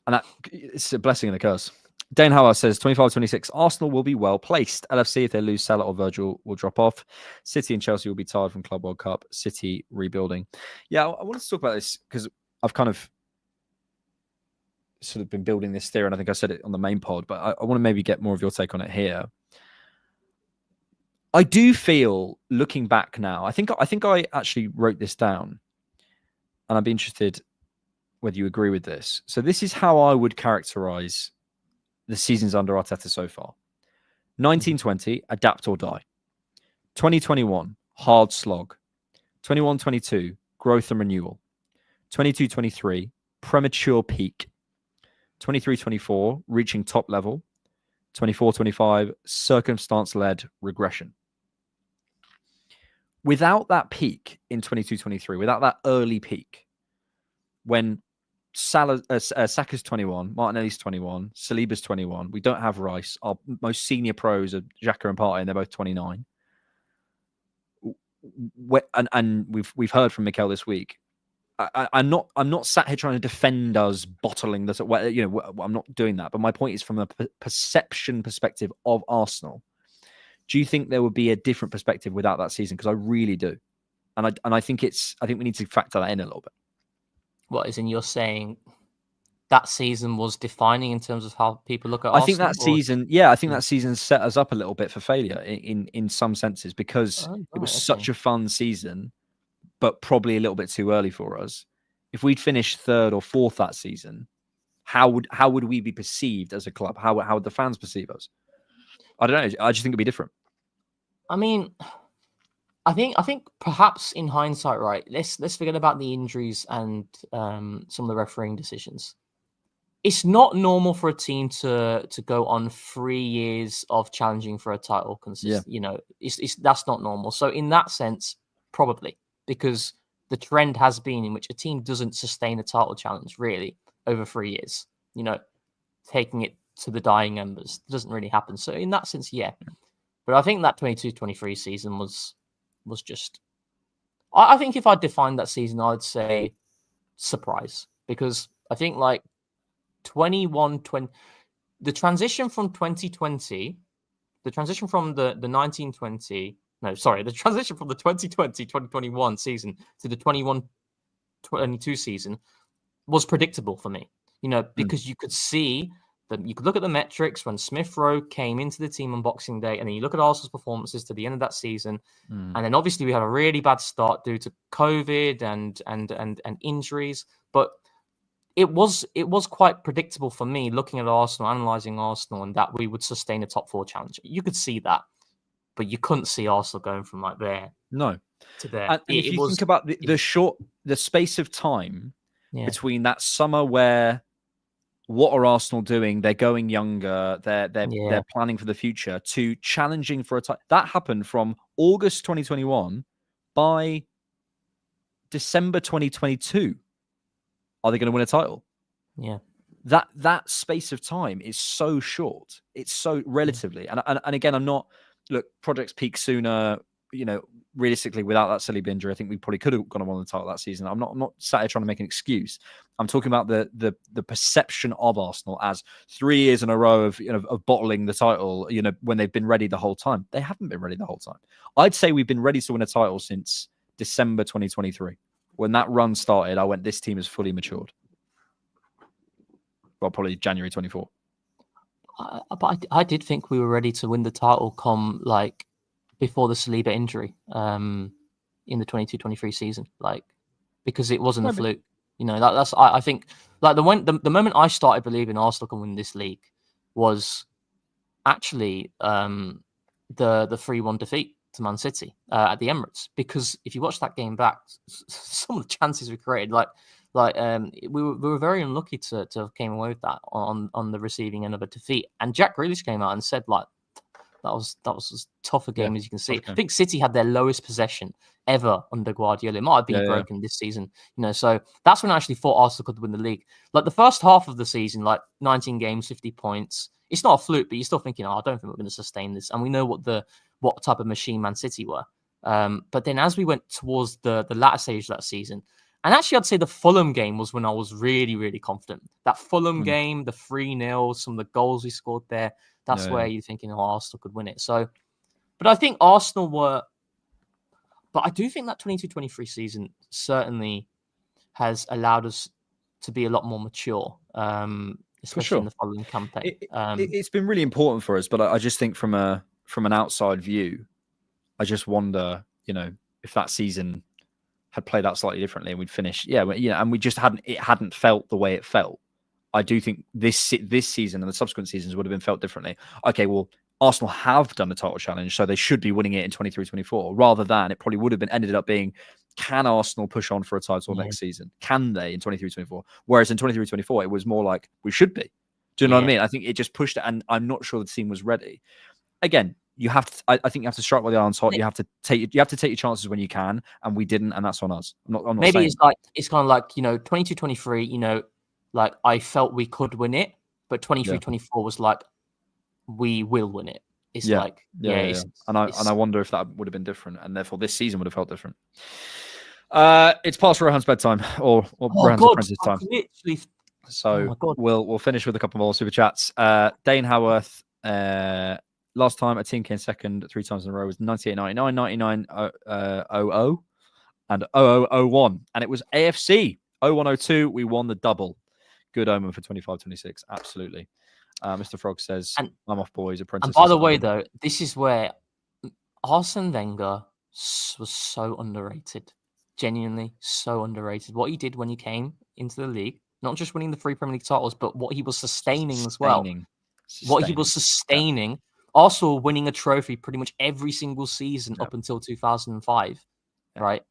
And it's a blessing and a curse. Dane Howard says 25-26, Arsenal will be well placed. LFC, if they lose Salah or Virgil, will drop off. City and Chelsea will be tired from Club World Cup. City rebuilding. Yeah, I wanted to talk about this because I've kind of sort of been building this theory, and I think I said it on the main pod, but I want to maybe get more of your take on it here. I do feel, looking back now, I think I actually wrote this down, and I'd be interested whether you agree with this. So this is how I would characterize the seasons under Arteta so far. 1920, adapt or die. 2021, hard slog. 21-22, growth and renewal. 22-23, premature peak. 23-24, reaching top level. 24-25, circumstance-led regression. Without that peak in 22-23, without that early peak, when Saka's 21, Martinelli's 21, Saliba's 21, we don't have Rice. Our most senior pros are Xhaka and Partey, and they're both 29. And we've heard from Mikel this week. I'm not sat here trying to defend us bottling this. I'm not doing that. But my point is from a perception perspective of Arsenal. Do you think there would be a different perspective without that season? Because I really do, and I think we need to factor that in a little bit. What is in you're saying that season was defining in terms of how people look at Arsenal? I think that season, I think that season set us up a little bit for failure in some senses because it was such a fun season, but probably a little bit too early for us. If we'd finished third or fourth that season, how would we be perceived as a club? How would the fans perceive us? I don't know. I just think it'd be different. I mean, I think perhaps in hindsight, right? Let's forget about the injuries and some of the refereeing decisions. It's not normal for a team to go on 3 years of challenging for a title consistently. Yeah. That's not normal. So in that sense, probably, because the trend has been in which a team doesn't sustain a title challenge really over 3 years. Taking it to the dying embers doesn't really happen. So in that sense, yeah. But I think that 22-23 season was just. I think if I defined that season, I'd say surprise, because I think like 21-20, the transition from 2020, the transition from the 1920, no, sorry, the transition from the 2020-2021 season to the 21-22 season was predictable for me, because you could see that you could look at the metrics when Smith Rowe came into the team on Boxing Day, and then you look at Arsenal's performances to the end of that season, and then obviously we had a really bad start due to COVID and injuries, but it was quite predictable for me looking at Arsenal, analysing Arsenal, and that we would sustain a top four challenge. You could see that, but you couldn't see Arsenal going from like there to there. And if you think about the space of time between that summer where what are Arsenal doing? They're going younger. They're planning for the future to challenging for a title. That happened from August 2021 by December 2022. Are they going to win a title? Yeah. That space of time is so short. It's so relatively. And again, I'm not projects peak sooner. Realistically, without that silly injury, I think we probably could have gone and won the title that season. I'm not sat here trying to make an excuse. I'm talking about the perception of Arsenal as 3 years in a row of bottling the title. When they've been ready the whole time, they haven't been ready the whole time. I'd say we've been ready to win a title since December 2023. When that run started, I went, this team is fully matured. Well, probably January 24. But I did think we were ready to win the title come like before the Saliba injury in the 22-23 season, because it wasn't a fluke. I think like the moment I started believing Arsenal can win this league was actually the 3-1 defeat to Man City at the Emirates, because if you watch that game back, some of the chances we created, we were very unlucky to have came away with that on the receiving end of a defeat. And Jack Grealish came out and said that was as tough a game as you can see. I think City had their lowest possession ever under Guardiola. It might have been broken this season, so that's when I actually thought Arsenal could win the league. Like the first half of the season, 19 games, 50 points. It's not a fluke, but you're still thinking, I don't think we're going to sustain this. And we know what type of machine Man City were. But then as we went towards the latter stage of that season, And actually, I'd say the Fulham game was when I was really, really confident. That Fulham game, the 3-0, some of the goals we scored there, that's where you're thinking, oh, Arsenal could win it. So, but I think Arsenal were... But I do think that 22-23 season certainly has allowed us to be a lot more mature, especially in the following campaign. It's been really important for us, but I just think from an outside view, I just wonder, if that season had played out slightly differently and we'd finished, and we just hadn't felt the way it felt. I do think this season and the subsequent seasons would have been felt differently. Okay, well, Arsenal have done the title challenge, so they should be winning it in 23-24, rather than it probably would have ended up being, can Arsenal push on for a title next season? Can they in 23-24? Whereas in 23-24, it was more like, we should be. Do you know what I mean? I think it just pushed it, and I'm not sure the team was ready. Again, you have to. I think you have to strike while the iron's hot. You have to take your chances when you can, and we didn't, and that's on us. I'm not Maybe saying... it's kind of like 22-23. Like I felt we could win it, but 23-24 was like we will win it. It's and I wonder if that would have been different, and therefore this season would have felt different. It's past Rohan's bedtime, or Rohan's apprentice time. So we'll finish with a couple more super chats. Dane Howarth, last time a team came second 3 times in a row was 98-99, 99-00, and 00-01. And it was AFC 01-02. We won the double. Good omen for 25-26. Absolutely. Mr. Frog says, I'm off, boys. Apprentice. And by the way, though, this is where Arsene Wenger was so underrated. Genuinely so underrated. What he did when he came into the league, not just winning the 3 Premier League titles, but what he was sustaining as well. What he was sustaining. Yeah. Arsenal winning a trophy pretty much every single season up until 2005, right?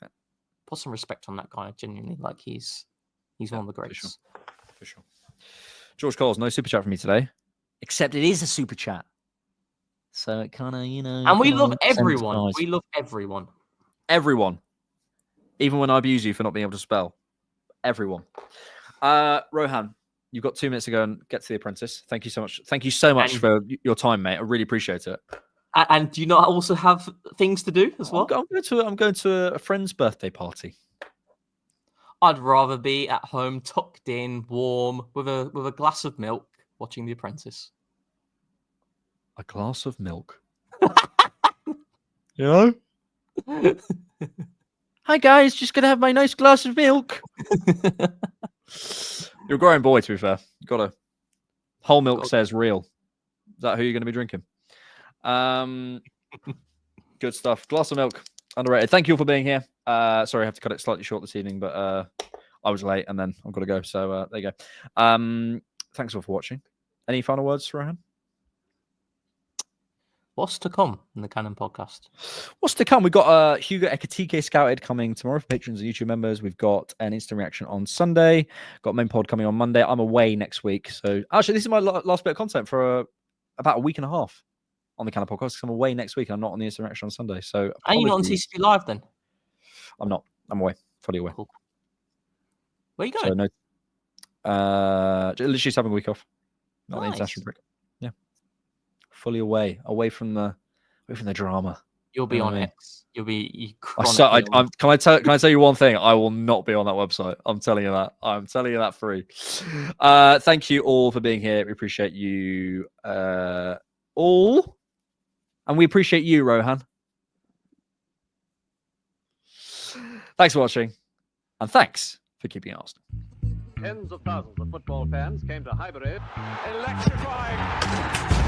Yeah. Put some respect on that guy. Genuinely, like he's one of the greats. For sure. George Coles, no super chat from me today, except it is a super chat, so it kind of And we love everyone. We love everyone. Everyone, even when I abuse you for not being able to spell. Everyone. Rohan, you've got 2 minutes to go and get to The Apprentice. Thank you so much. Thank you so much for your time, mate. I really appreciate it. And do you not also have things to do as well? I'm going to a friend's birthday party. I'd rather be at home, tucked in, warm, with a glass of milk, watching The Apprentice. A glass of milk. Hi guys, just gonna have my nice glass of milk. You're a growing boy, to be fair. You got a whole milk says real. Is that who you're gonna be drinking? Good stuff. Glass of milk. Underrated. Thank you all for being here. Sorry, I have to cut it slightly short this evening, but I was late and then I've got to go. So there you go. Thanks all for watching. Any final words, Rohan? What's to come in the Cannon podcast? What's to come? We've got Hugo Ekatike Scouted coming tomorrow for patrons and YouTube members. We've got an instant reaction on Sunday. Got main pod coming on Monday. I'm away next week. So actually, this is my last bit of content for about a week and a half on the Cannon podcast because I'm away next week. I'm not on the instant reaction on Sunday. So are you not on TCP Live then? I'm not. I'm away. Fully away. Cool. Where are you going? So literally just having a week off. Not the Nice. international break. Yeah. Fully away from the drama. You'll be You know on what I mean? X. You'll be. Can I tell you one thing? I will not be on that website. I'm telling you that. I'm telling you that free. Thank you all for being here. We appreciate you all, and we appreciate you, Rohan. Thanks for watching, and thanks for keeping it Arsenal. Tens of thousands of football fans came to Highbury. Electrifying.